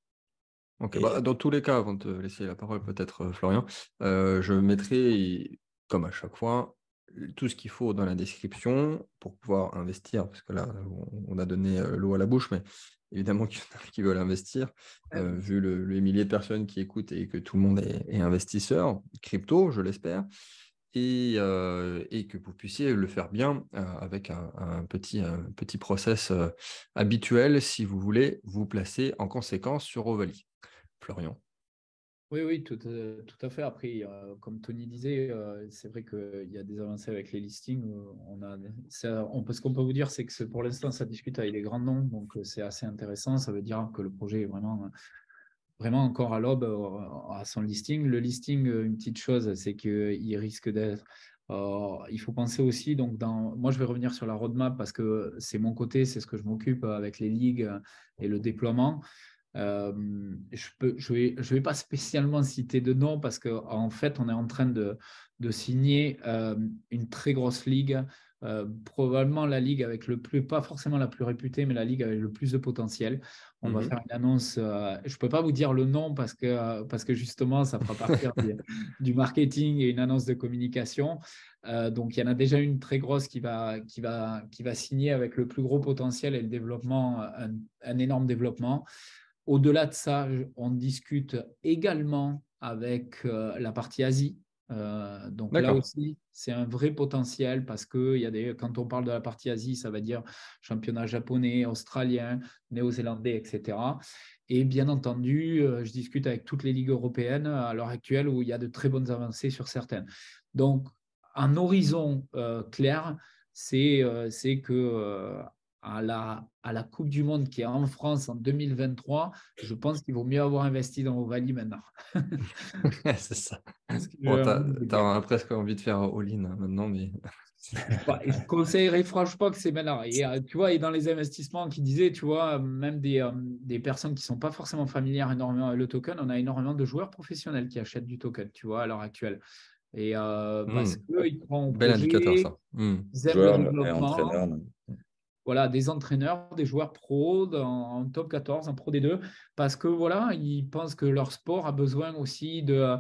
Ok, Et bah, dans tous les cas, avant de te laisser la parole peut-être, Florian, je mettrai, comme à chaque fois, tout ce qu'il faut dans la description pour pouvoir investir, parce que là, on a donné l'eau à la bouche, mais évidemment qu'il y en a qui veulent investir, vu le millier de personnes qui écoutent et que tout le monde est investisseur, crypto, je l'espère, et que vous puissiez le faire bien avec un petit process habituel si vous voulez vous placer en conséquence sur Ovalie. Florian. Oui, oui, tout à fait. Après, comme Tony disait, c'est vrai qu'il y a des avancées avec les listings. Ce qu'on peut vous dire, c'est que pour l'instant, ça discute avec des grands noms, donc c'est assez intéressant. Ça veut dire que le projet est vraiment, vraiment encore à l'aube à son listing. Le listing, une petite chose, c'est qu'il risque d'être. Il faut penser aussi, donc moi je vais revenir sur la roadmap parce que c'est mon côté, c'est ce que je m'occupe avec les ligues et le déploiement. Je vais pas spécialement citer de nom parce qu'en fait, on est en train de signer une très grosse ligue, probablement la ligue avec le plus, pas forcément la plus réputée, mais la ligue avec le plus de potentiel. On va faire une annonce. Je ne peux pas vous dire le nom parce que justement, ça fera partir du marketing et une annonce de communication. Donc, il y en a déjà une très grosse qui va signer avec le plus gros potentiel et le développement, un énorme développement. Au-delà de ça, on discute également avec la partie Asie. Donc là D'accord. aussi, c'est un vrai potentiel parce que quand on parle de la partie Asie, ça va dire championnat japonais, australien, néo-zélandais, etc. Et bien entendu, je discute avec toutes les ligues européennes à l'heure actuelle où il y a de très bonnes avancées sur certaines. Donc, un horizon clair, c'est que à la Coupe du Monde qui est en France en 2023, je pense qu'il vaut mieux avoir investi dans Ovalie maintenant. C'est ça. C'est ce que Bon, j'ai envie de vous dire. t'as presque envie de faire all-in hein, maintenant, mais Je conseillerais franchement que c'est maintenant. Et tu vois, et dans les investissements qui disaient, tu vois, même des personnes qui ne sont pas forcément familières énormément avec le token, on a énormément de joueurs professionnels qui achètent du token, tu vois, à l'heure actuelle. Et parce qu'ils croient au Bel indicateur, projet, ça. ils aiment le Joueur et développement. entraîneur. Voilà, des entraîneurs, des joueurs pro en top 14, en pro D2, parce que voilà, ils pensent que leur sport a besoin aussi d'un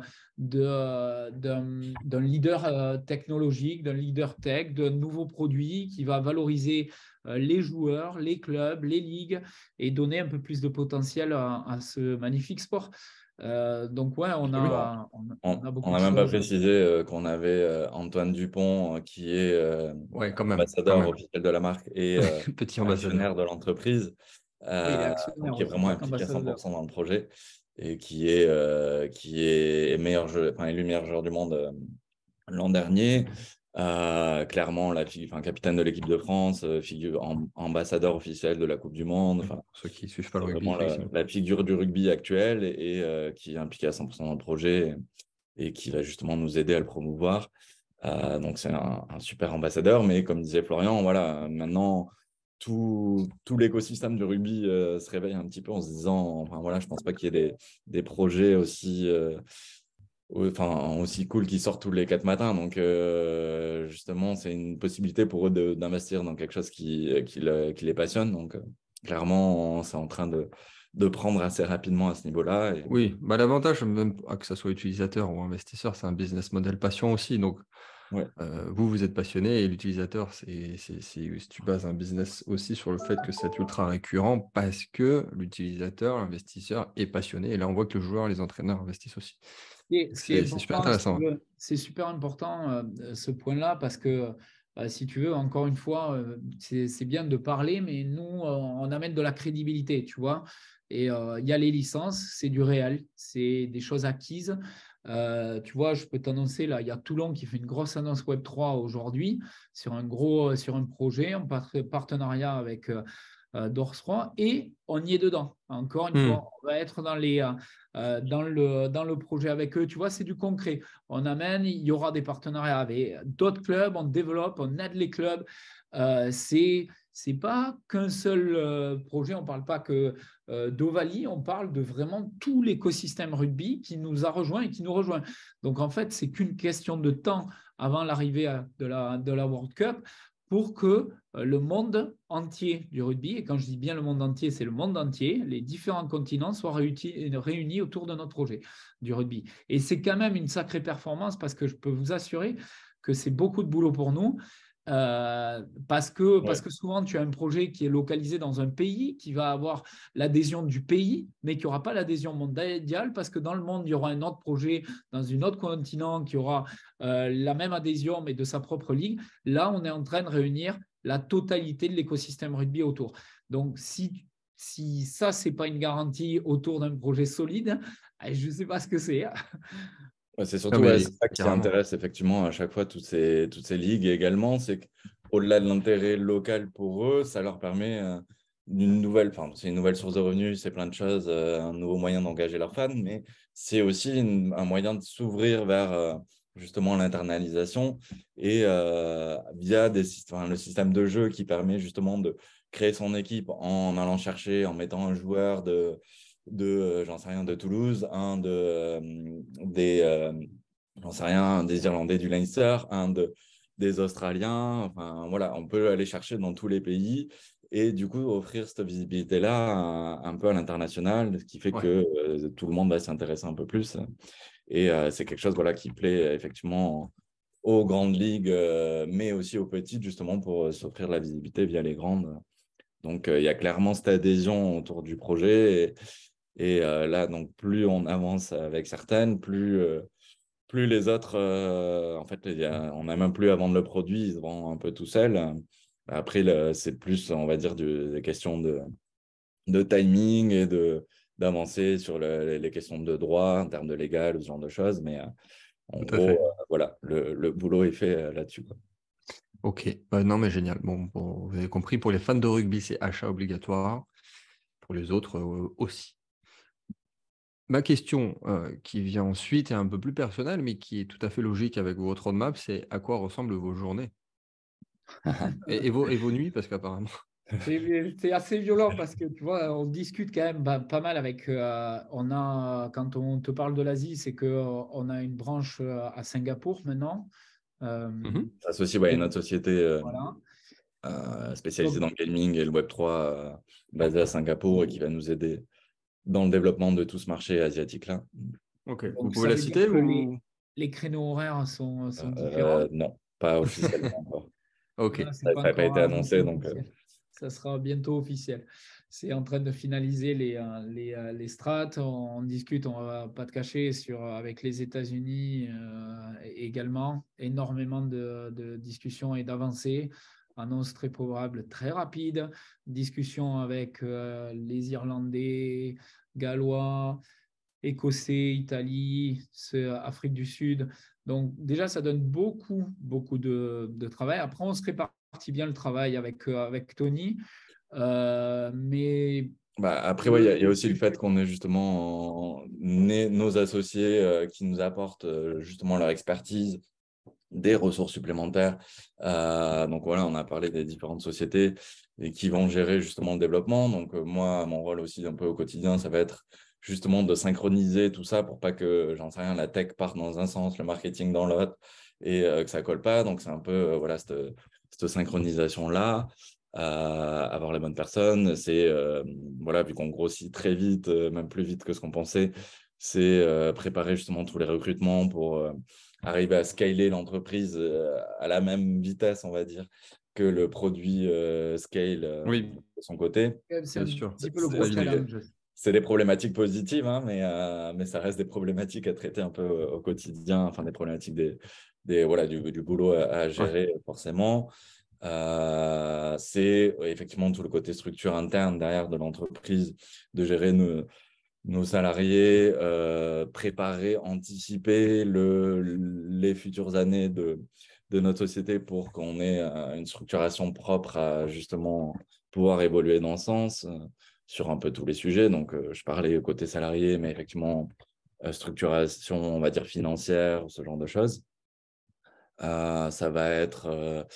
leader technologique, d'un leader tech, d'un nouveau produit qui va valoriser les joueurs, les clubs, les ligues et donner un peu plus de potentiel à ce magnifique sport. Donc ouais, on Oui. a beaucoup On de n'a même pas choses. précisé qu'on avait Antoine Dupont qui est Ouais, quand même, quand ambassadeur même. officiel de la marque et Petit ambassadeur. actionnaire de l'entreprise, Oui, il est donc actionnaire qui est aussi, vraiment pas impliqué à qu'ambassadeur. 100% dans le projet et qui est meilleur jeu, enfin, élu meilleur joueur du monde l'an dernier. Clairement, capitaine de l'équipe de France, ambassadeur officiel de la Coupe du Monde. Oui, Enfin, pour ceux qui ne suivent pas le c'est rugby, vraiment effectivement. la figure du rugby actuel et qui est impliqué à 100% dans le projet et qui va justement nous aider à le promouvoir. Donc, c'est un super ambassadeur. Mais comme disait Florian, voilà, maintenant, tout l'écosystème du rugby se réveille un petit peu en se disant, enfin, voilà, je ne pense pas qu'il y ait des projets aussi cool qui sortent tous les 4 matins. Donc, justement, c'est une possibilité pour eux d'investir dans quelque chose qui les passionne. Donc, clairement, c'est en train de prendre assez rapidement à ce niveau-là. Oui, bah, l'avantage, même que ce soit utilisateur ou investisseur, c'est un business model passion aussi. Donc, Ouais. vous êtes passionné et l'utilisateur, si tu bases un business aussi sur le fait que c'est ultra récurrent parce que l'utilisateur, l'investisseur est passionné. Et là, on voit que le joueur, les entraîneurs investissent aussi. Ce qui est C'est super important, si tu intéressant. veux, c'est super important ce point-là parce que si tu veux, encore une fois, c'est bien de parler, mais nous, on amène de la crédibilité, tu vois. Et il y a les licences, c'est du réel, c'est des choses acquises. Tu vois, je peux t'annoncer, là, il y a Toulon qui fait une grosse annonce Web3 aujourd'hui sur un projet en partenariat avec Dorsroy et on y est dedans. Encore une Hmm. fois, on va être dans le projet avec eux. Tu vois, c'est du concret. On amène, il y aura des partenariats avec d'autres clubs, on développe, on aide les clubs. C'est pas qu'un seul projet, on ne parle pas que d'Ovalie, on parle de vraiment tout l'écosystème rugby qui nous a rejoints et qui nous rejoint. Donc en fait, c'est qu'une question de temps avant l'arrivée de la World Cup pour que le monde entier du rugby, et quand je dis bien le monde entier, c'est le monde entier, les différents continents soient réunis autour de notre projet du rugby. Et c'est quand même une sacrée performance parce que je peux vous assurer que c'est beaucoup de boulot pour nous. Parce que souvent, tu as un projet qui est localisé dans un pays, qui va avoir l'adhésion du pays, mais qui n'aura pas l'adhésion mondiale, parce que dans le monde, il y aura un autre projet dans un autre continent qui aura la même adhésion, mais de sa propre ligue. Là, on est en train de réunir la totalité de l'écosystème rugby autour. Donc, si ça, ce n'est pas une garantie autour d'un projet solide, je ne sais pas ce que c'est. Ouais, c'est Non, surtout mais c'est ça qui carrément. intéresse effectivement à chaque fois toutes ces ligues également, c'est qu'au-delà de l'intérêt local pour eux, ça leur permet c'est une nouvelle source de revenus, c'est plein de choses, un nouveau moyen d'engager leurs fans, mais c'est aussi un moyen de s'ouvrir vers justement l'internalisation et via le système de jeu qui permet justement de créer son équipe en allant chercher, en mettant un joueur j'en sais rien, de Toulouse, j'en sais rien, des Irlandais du Leinster, des Australiens. Enfin, voilà, on peut aller chercher dans tous les pays et du coup offrir cette visibilité-là un peu à l'international, ce qui fait Ouais, que tout le monde va s'intéresser un peu plus. Et c'est quelque chose voilà, qui plaît effectivement aux grandes ligues, mais aussi aux petites, justement, pour s'offrir la visibilité via les grandes. Donc, il y a clairement cette adhésion autour du projet. Et là, donc, plus on avance avec certaines, plus les autres, en fait, on n'a même plus à vendre le produit, ils se vendent un peu tout seul. Après, c'est plus, on va dire, des questions de timing et d'avancer sur les questions de droit en termes de légal, ce genre de choses. Mais en tout à gros, fait. voilà, le boulot est fait là-dessus, quoi. Ok, non, mais génial. Bon, vous avez compris, pour les fans de rugby, c'est achat obligatoire. Pour les autres aussi. Ma question qui vient ensuite est un peu plus personnelle, mais qui est tout à fait logique avec votre roadmap, c'est à quoi ressemblent vos journées? Et vos nuits, parce qu'apparemment. C'est assez violent parce que tu vois, on discute quand même pas mal avec. Quand on te parle de l'Asie, c'est qu'on a une branche à Singapour maintenant. Euh, Associé à et une autre société voilà. spécialisée Donc, dans le gaming et le Web3 basée à Singapour et qui va nous aider dans le développement de tout ce marché asiatique-là. Ok. Vous donc, pouvez ça la veut dire citer que ou... les créneaux horaires sont différents. Non, pas officiellement encore. Ok. Là, c'est Ça pas n'a pas encore été annoncé annoncé, donc officiel. Ça sera bientôt officiel. C'est en train de finaliser les strates. On discute, on va pas te cacher, avec les États-Unis également. Énormément de discussions et d'avancées. Annonce très probable, très rapide. Discussion avec les Irlandais, Gallois, Écossais, Italie, Afrique du Sud. Donc déjà, ça donne beaucoup de travail. Après, on se répartit bien le travail avec Tony. Mais après, ouais, il y a le aussi le fait qu'on ait justement nos associés qui nous apportent justement leur expertise, des ressources supplémentaires. Donc voilà, on a parlé des différentes sociétés et qui vont gérer justement le développement. Donc moi, mon rôle aussi un peu au quotidien, ça va être justement de synchroniser tout ça pour pas que, j'en sais rien, la tech parte dans un sens, le marketing dans l'autre et que ça colle pas. Donc c'est un peu voilà, cette synchronisation-là. Avoir les bonnes personnes, c'est voilà, vu qu'on grossit très vite, même plus vite que ce qu'on pensait, c'est préparer justement tous les recrutements pour arriver à scaler l'entreprise à la même vitesse, on va dire, que le produit scale Oui, de son côté. c'est bien un sûr. petit peu le C'est gros pas évident. challenge. C'est des problématiques positives, hein, mais ça reste des problématiques à traiter un peu au quotidien, enfin des problématiques voilà, du boulot à Ouais. gérer forcément. C'est effectivement tout le côté structure interne derrière de l'entreprise, de gérer nos salariés, préparer, anticiper les futures années de notre société pour qu'on ait une structuration propre à justement pouvoir évoluer dans ce sens sur un peu tous les sujets. Donc, je parlais côté salarié, mais effectivement, structuration, on va dire financière, ce genre de choses. Ça va être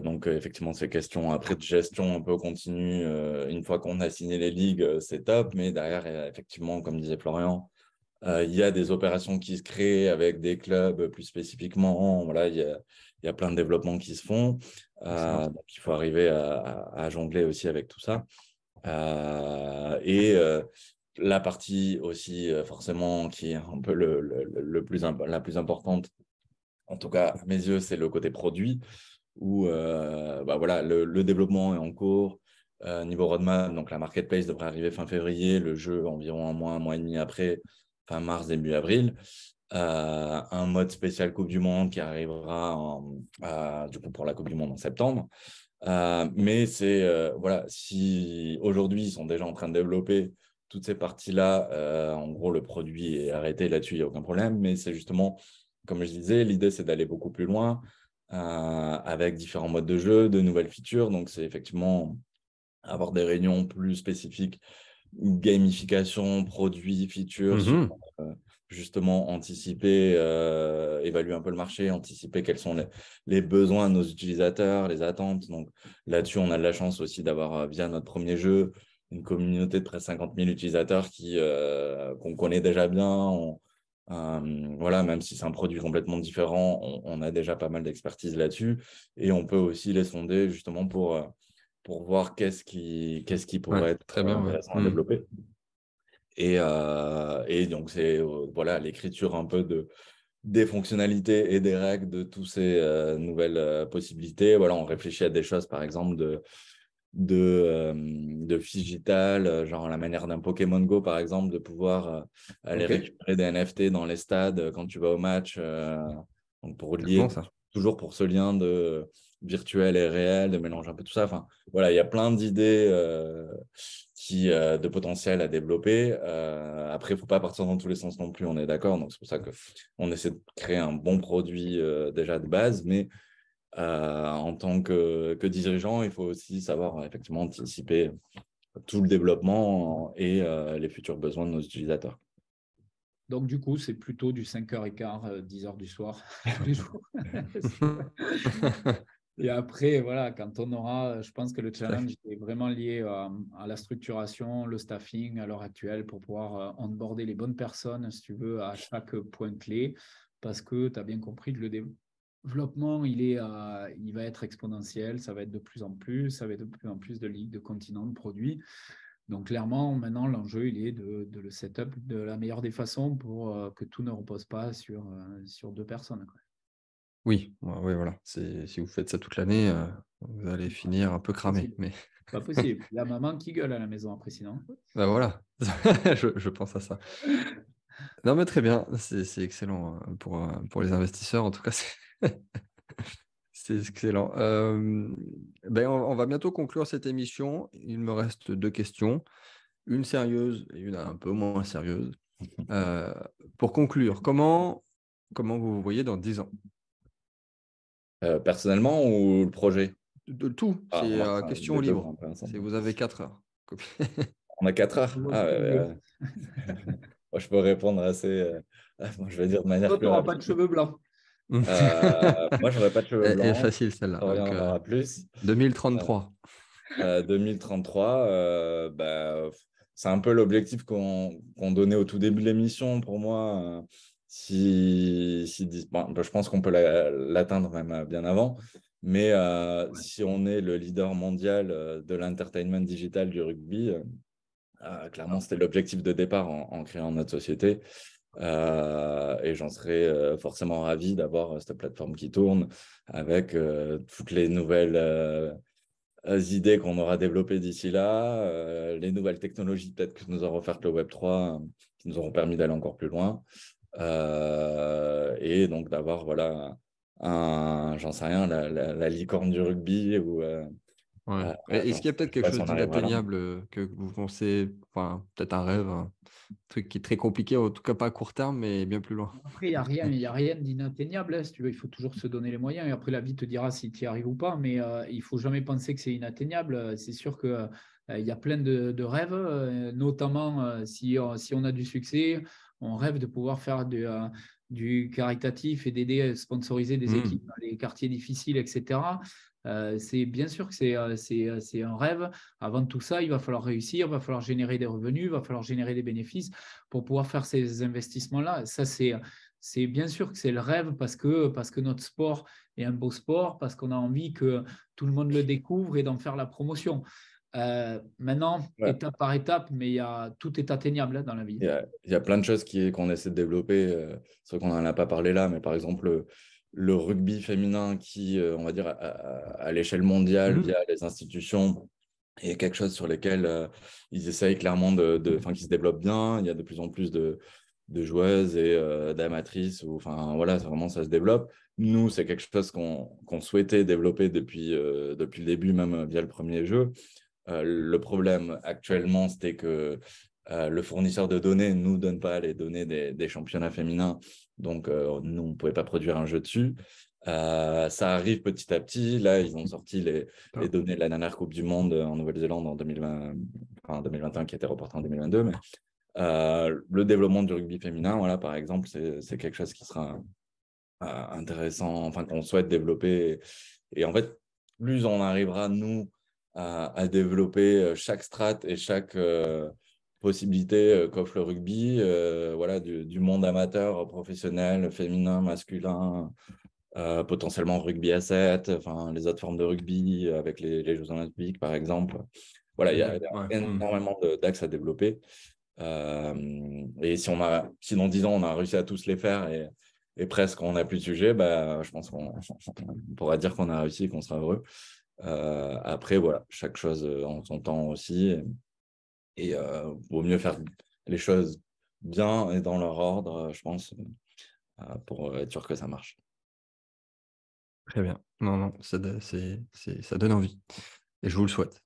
donc effectivement ces questions après de gestion un peu continue. Une fois qu'on a signé les ligues, c'est top, mais derrière, effectivement, comme disait Florian, il y a des opérations qui se créent avec des clubs plus spécifiquement. Voilà, il y a plein de développements qui se font. Donc il faut arriver à jongler aussi avec tout ça. Et la partie aussi forcément qui est un peu la plus importante, en tout cas à mes yeux, c'est le côté produit où voilà, le développement est en cours. Niveau roadmap, donc la marketplace devrait arriver fin février, le jeu environ un mois et demi après, fin mars, début avril. Un mode spécial Coupe du Monde qui arrivera du coup pour la Coupe du Monde en septembre. Mais c'est voilà, si aujourd'hui ils sont déjà en train de développer toutes ces parties-là, en gros le produit est arrêté là-dessus, il n'y a aucun problème. Mais c'est justement, comme je disais, l'idée c'est d'aller beaucoup plus loin avec différents modes de jeu, de nouvelles features. Donc c'est effectivement avoir des réunions plus spécifiques, gamification, produits, features, sur justement anticiper, évaluer un peu le marché, anticiper quels sont les besoins de nos utilisateurs, les attentes. Donc là-dessus, on a de la chance aussi d'avoir, via notre premier jeu, une communauté de près de 50 000 utilisateurs qu'on connaît déjà bien. Voilà, même si c'est un produit complètement différent, on a déjà pas mal d'expertise là-dessus. Et on peut aussi les sonder justement pour voir qu'est-ce qui Ouais, pourrait être très bien. Ouais. intéressant à développer. Et donc, c'est voilà, l'écriture un peu des fonctionnalités et des règles de toutes ces nouvelles possibilités. Voilà, on réfléchit à des choses, par exemple, de digital, genre la manière d'un Pokémon Go, par exemple, de pouvoir aller récupérer des NFT dans les stades quand tu vas au match. Donc, pour C'est bon lier, ça. toujours pour ce lien de virtuel et réel, de mélanger un peu tout ça. Enfin, voilà, il y a plein d'idées de potentiel à développer. Après, il ne faut pas partir dans tous les sens non plus, on est d'accord. Donc, c'est pour ça qu'on essaie de créer un bon produit déjà de base, mais en tant que dirigeant, il faut aussi savoir effectivement anticiper tout le développement et les futurs besoins de nos utilisateurs. Donc, du coup, c'est plutôt du 5h15, 10h du soir, tous les jours. Et après, voilà, quand on aura, je pense que le challenge est vraiment lié à la structuration, le staffing à l'heure actuelle pour pouvoir onboarder les bonnes personnes, si tu veux, à chaque point clé, parce que tu as bien compris que le développement, il va être exponentiel, ça va être de plus en plus, ça va être de plus en plus de ligues, de continents, de produits. Donc, clairement, maintenant, l'enjeu, il est de le setup de la meilleure des façons pour que tout ne repose pas sur deux personnes, quoi. Oui, oui, voilà. Si vous faites ça toute l'année, vous allez finir un peu cramé. Possible. Mais Pas possible. La maman qui gueule à la maison après, sinon. bah, voilà, je pense à ça. Non, mais très bien, c'est excellent pour les investisseurs. En tout cas, c'est excellent. Ben, on va bientôt conclure cette émission. Il me reste 2 questions, une sérieuse et une un peu moins sérieuse. Pour conclure, comment vous vous voyez dans 10 ans? Personnellement ou le projet? De tout, Ah, c'est remarque, ça question développe libre. un peu ensemble. C'est vous avez 4 heures. On a 4 heures. Ah, moi, je peux répondre assez, moi, je vais dire de manière Toi, tu plus n'auras pas de rapide. cheveux blancs. Moi, j'aurais pas de cheveux Elle est blancs. facile celle-là. Florian Donc, en aura plus. 2033. 2033, c'est un peu l'objectif qu'on donnait au tout début de l'émission pour moi. Bon, je pense qu'on peut l'atteindre même bien avant. Mais si on est le leader mondial de l'entertainment digital du rugby, clairement, c'était l'objectif de départ en créant notre société. Et j'en serais forcément ravi d'avoir cette plateforme qui tourne avec toutes les nouvelles idées qu'on aura développées d'ici là, les nouvelles technologies peut-être que nous aura offertes le Web3 qui nous auront permis d'aller encore plus loin. Et donc d'avoir, voilà, j'en sais rien, la licorne du rugby ou Ouais. Est-ce qu'il y a je peut-être sais quelque pas si chose on arrivera là. d'inatteignable que vous pensez, enfin, peut-être un rêve, un truc qui est très compliqué, en tout cas pas à court terme, mais bien plus loin? Après, il y a rien d'inatteignable, hein, si tu veux. Il faut toujours se donner les moyens. Et après, la vie te dira si tu y arrives ou pas. Mais il ne faut jamais penser que c'est inatteignable. C'est sûr qu'il il y a plein de rêves, notamment si on a du succès, on rêve de pouvoir faire du caritatif et d'aider à sponsoriser des Hmm. équipes dans les quartiers difficiles, etc. C'est bien sûr que c'est un rêve. Avant tout ça, il va falloir réussir, il va falloir générer des revenus, il va falloir générer des bénéfices pour pouvoir faire ces investissements-là. Ça, c'est bien sûr que c'est le rêve parce que notre sport est un beau sport, parce qu'on a envie que tout le monde le découvre et d'en faire la promotion. Maintenant, Ouais. étape par étape, mais tout est atteignable, hein, dans la vie. Il y a plein de choses qu'on essaie de développer. C'est vrai qu'on n'en a pas parlé là, mais par exemple, le rugby féminin qui, on va dire, à l'échelle mondiale, Mhm. via les institutions, est quelque chose sur lesquels ils essayent clairement qui se développe bien. Il y a de plus en plus de joueuses et d'amatrices. Enfin, voilà, vraiment, ça se développe. Nous, c'est quelque chose qu'on souhaitait développer depuis le début, même via le premier jeu. Le problème actuellement, c'était que le fournisseur de données ne nous donne pas les données des championnats féminins. Donc, nous, on ne pouvait pas produire un jeu dessus. Ça arrive petit à petit. Là, ils ont sorti les données de la dernière Coupe du Monde en Nouvelle-Zélande en 2020, enfin, 2021, qui était reporté en 2022. Mais le développement du rugby féminin, voilà, par exemple, c'est quelque chose qui sera intéressant, enfin, qu'on souhaite développer. Et en fait, plus on arrivera, nous, à développer chaque strat et chaque possibilité qu'offre le rugby, voilà, du monde amateur, professionnel, féminin, masculin, potentiellement rugby à 7, enfin, les autres formes de rugby avec les Jeux Olympiques, par exemple. Voilà, il y a Ouais. énormément d'axes à développer. Et si dans 10 ans, on a réussi à tous les faire et presque on n'a plus de sujet, bah, je pense qu'on pourra dire qu'on a réussi et qu'on sera heureux. Après, voilà, chaque chose en son temps aussi. Et vaut mieux faire les choses bien et dans leur ordre, je pense, pour être sûr que ça marche. Très bien. Non, non, ça donne envie. Et je vous le souhaite.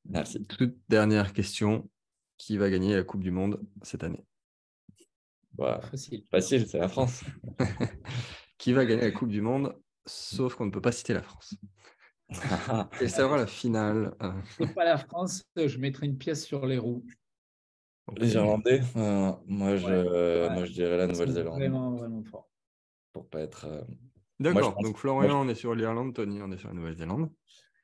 Merci. Toute dernière question. Qui va gagner la Coupe du Monde cette année? Voilà. Facile. Facile, c'est la France. Qui va gagner la Coupe du Monde, sauf qu'on ne peut pas citer la France. Et ça sera la finale. C'est pas la France, je mettrai une pièce sur les roues. Ok. Les Irlandais, moi, Ouais. je dirais la Ils sont Nouvelle-Zélande vraiment, vraiment forts. pour pas être. Moi, je D'accord. pense, Donc, Florian, on est sur l'Irlande. Tony, on est sur la Nouvelle-Zélande.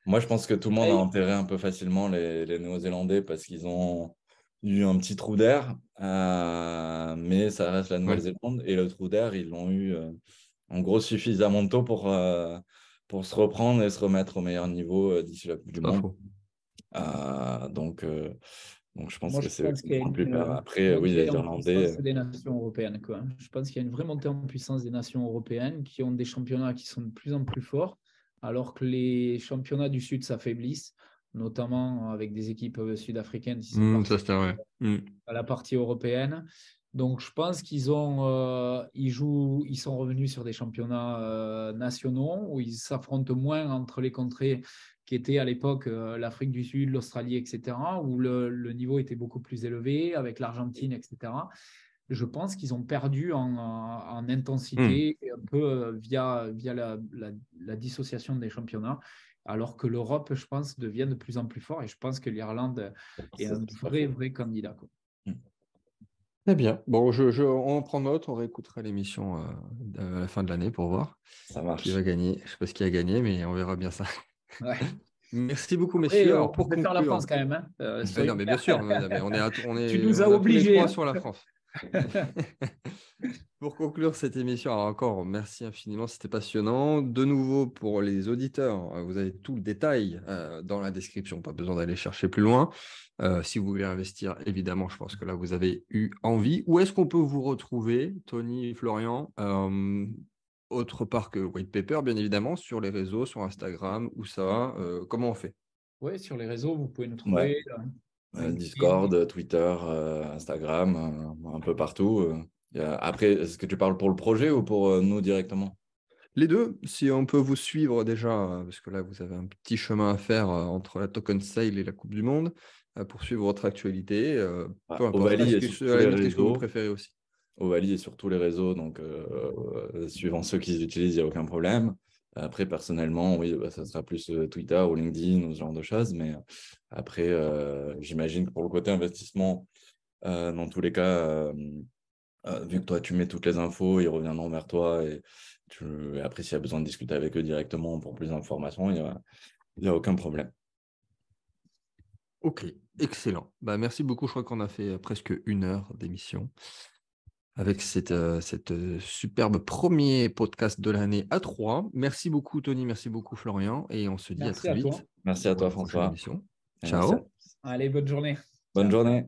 moi, je pense que tout le monde a Hey, enterré un peu facilement les Néo-Zélandais parce qu'ils ont eu un petit trou d'air, mais ça reste la Ouais, Nouvelle-Zélande et le trou d'air, ils l'ont eu en gros suffisamment tôt pour se reprendre et se remettre au meilleur niveau d'ici la Coupe du c'est pas Monde. faux. Euh, donc, euh, donc, je pense moi, que je c'est eux pense qui qu'il y a feront plus peur. une Après, oui, montée les en Irlandais. puissance des nations européennes, quoi. Je pense qu'il y a une vraie montée en puissance des nations européennes qui ont des championnats qui sont de plus en plus forts, alors que les championnats du Sud s'affaiblissent, notamment avec des équipes sud-africaines qui sont Ça, parties c'était vrai. à la partie européenne. Donc, je pense ils sont revenus sur des championnats nationaux où ils s'affrontent moins entre les contrées qui étaient à l'époque l'Afrique du Sud, l'Australie, etc., où le niveau était beaucoup plus élevé avec l'Argentine, etc. Je pense qu'ils ont perdu en Hmm. intensité un peu via la dissociation des championnats, alors que l'Europe, je pense, devient de plus en plus fort et je pense que l'Irlande est Ça, un c'est pas vrai, faux. vrai candidat, quoi. Mm. Très bien. Bon, on en prend note, on réécoutera l'émission à la fin de l'année pour voir Ça qui va marche. gagner. Je ne sais pas ce qui a gagné, mais on verra bien ça. Ouais. Merci beaucoup, Après, messieurs. Alors, on pour peut faire la France conclure, quand même, hein. ben non, Soyons mais bien sûr, clairs. mais Tu nous as on a tous les obligés, trois hein. sur la France. Pour conclure cette émission, alors encore, merci infiniment, c'était passionnant. De nouveau, pour les auditeurs, vous avez tout le détail dans la description, pas besoin d'aller chercher plus loin. Si vous voulez investir, évidemment, je pense que là, vous avez eu envie. Où est-ce qu'on peut vous retrouver, Tony et Florian, autre part que White Paper, bien évidemment, sur les réseaux, sur Instagram, où ça, comment on fait? Oui, sur les réseaux, vous pouvez nous Ouais. trouver. LinkedIn. Discord, Twitter, Instagram, un peu partout. Après, est-ce que tu parles pour le projet ou pour nous directement? Les deux, si on peut vous suivre déjà, parce que là, vous avez un petit chemin à faire entre la token sale et la Coupe du Monde, pour suivre votre actualité, peu importe. Ovalie est sur À tous la les limite, qu'est-ce que vous réseaux. préférez aussi? Ovalie est sur tous les réseaux, donc suivant ceux qu'ils utilisent, il n'y a aucun problème. Après, personnellement, oui, bah, ça sera plus Twitter ou LinkedIn ou ce genre de choses. Mais après, j'imagine que pour le côté investissement, dans tous les cas, vu que toi, tu mets toutes les infos, ils reviendront vers toi. Et après, s'il y a besoin de discuter avec eux directement pour plus d'informations, il y a aucun problème. Ok, excellent. Bah, merci beaucoup. Je crois qu'on a fait presque 1 heure d'émission avec cette superbe premier podcast de l'année à 3. Merci beaucoup, Tony. Merci beaucoup, Florian. Et on se dit à Merci très à toi. vite Merci à pour toi, une prochaine François. émission. Et merci à Ciao. tous. Allez, bonne journée. Bonne Ciao. journée.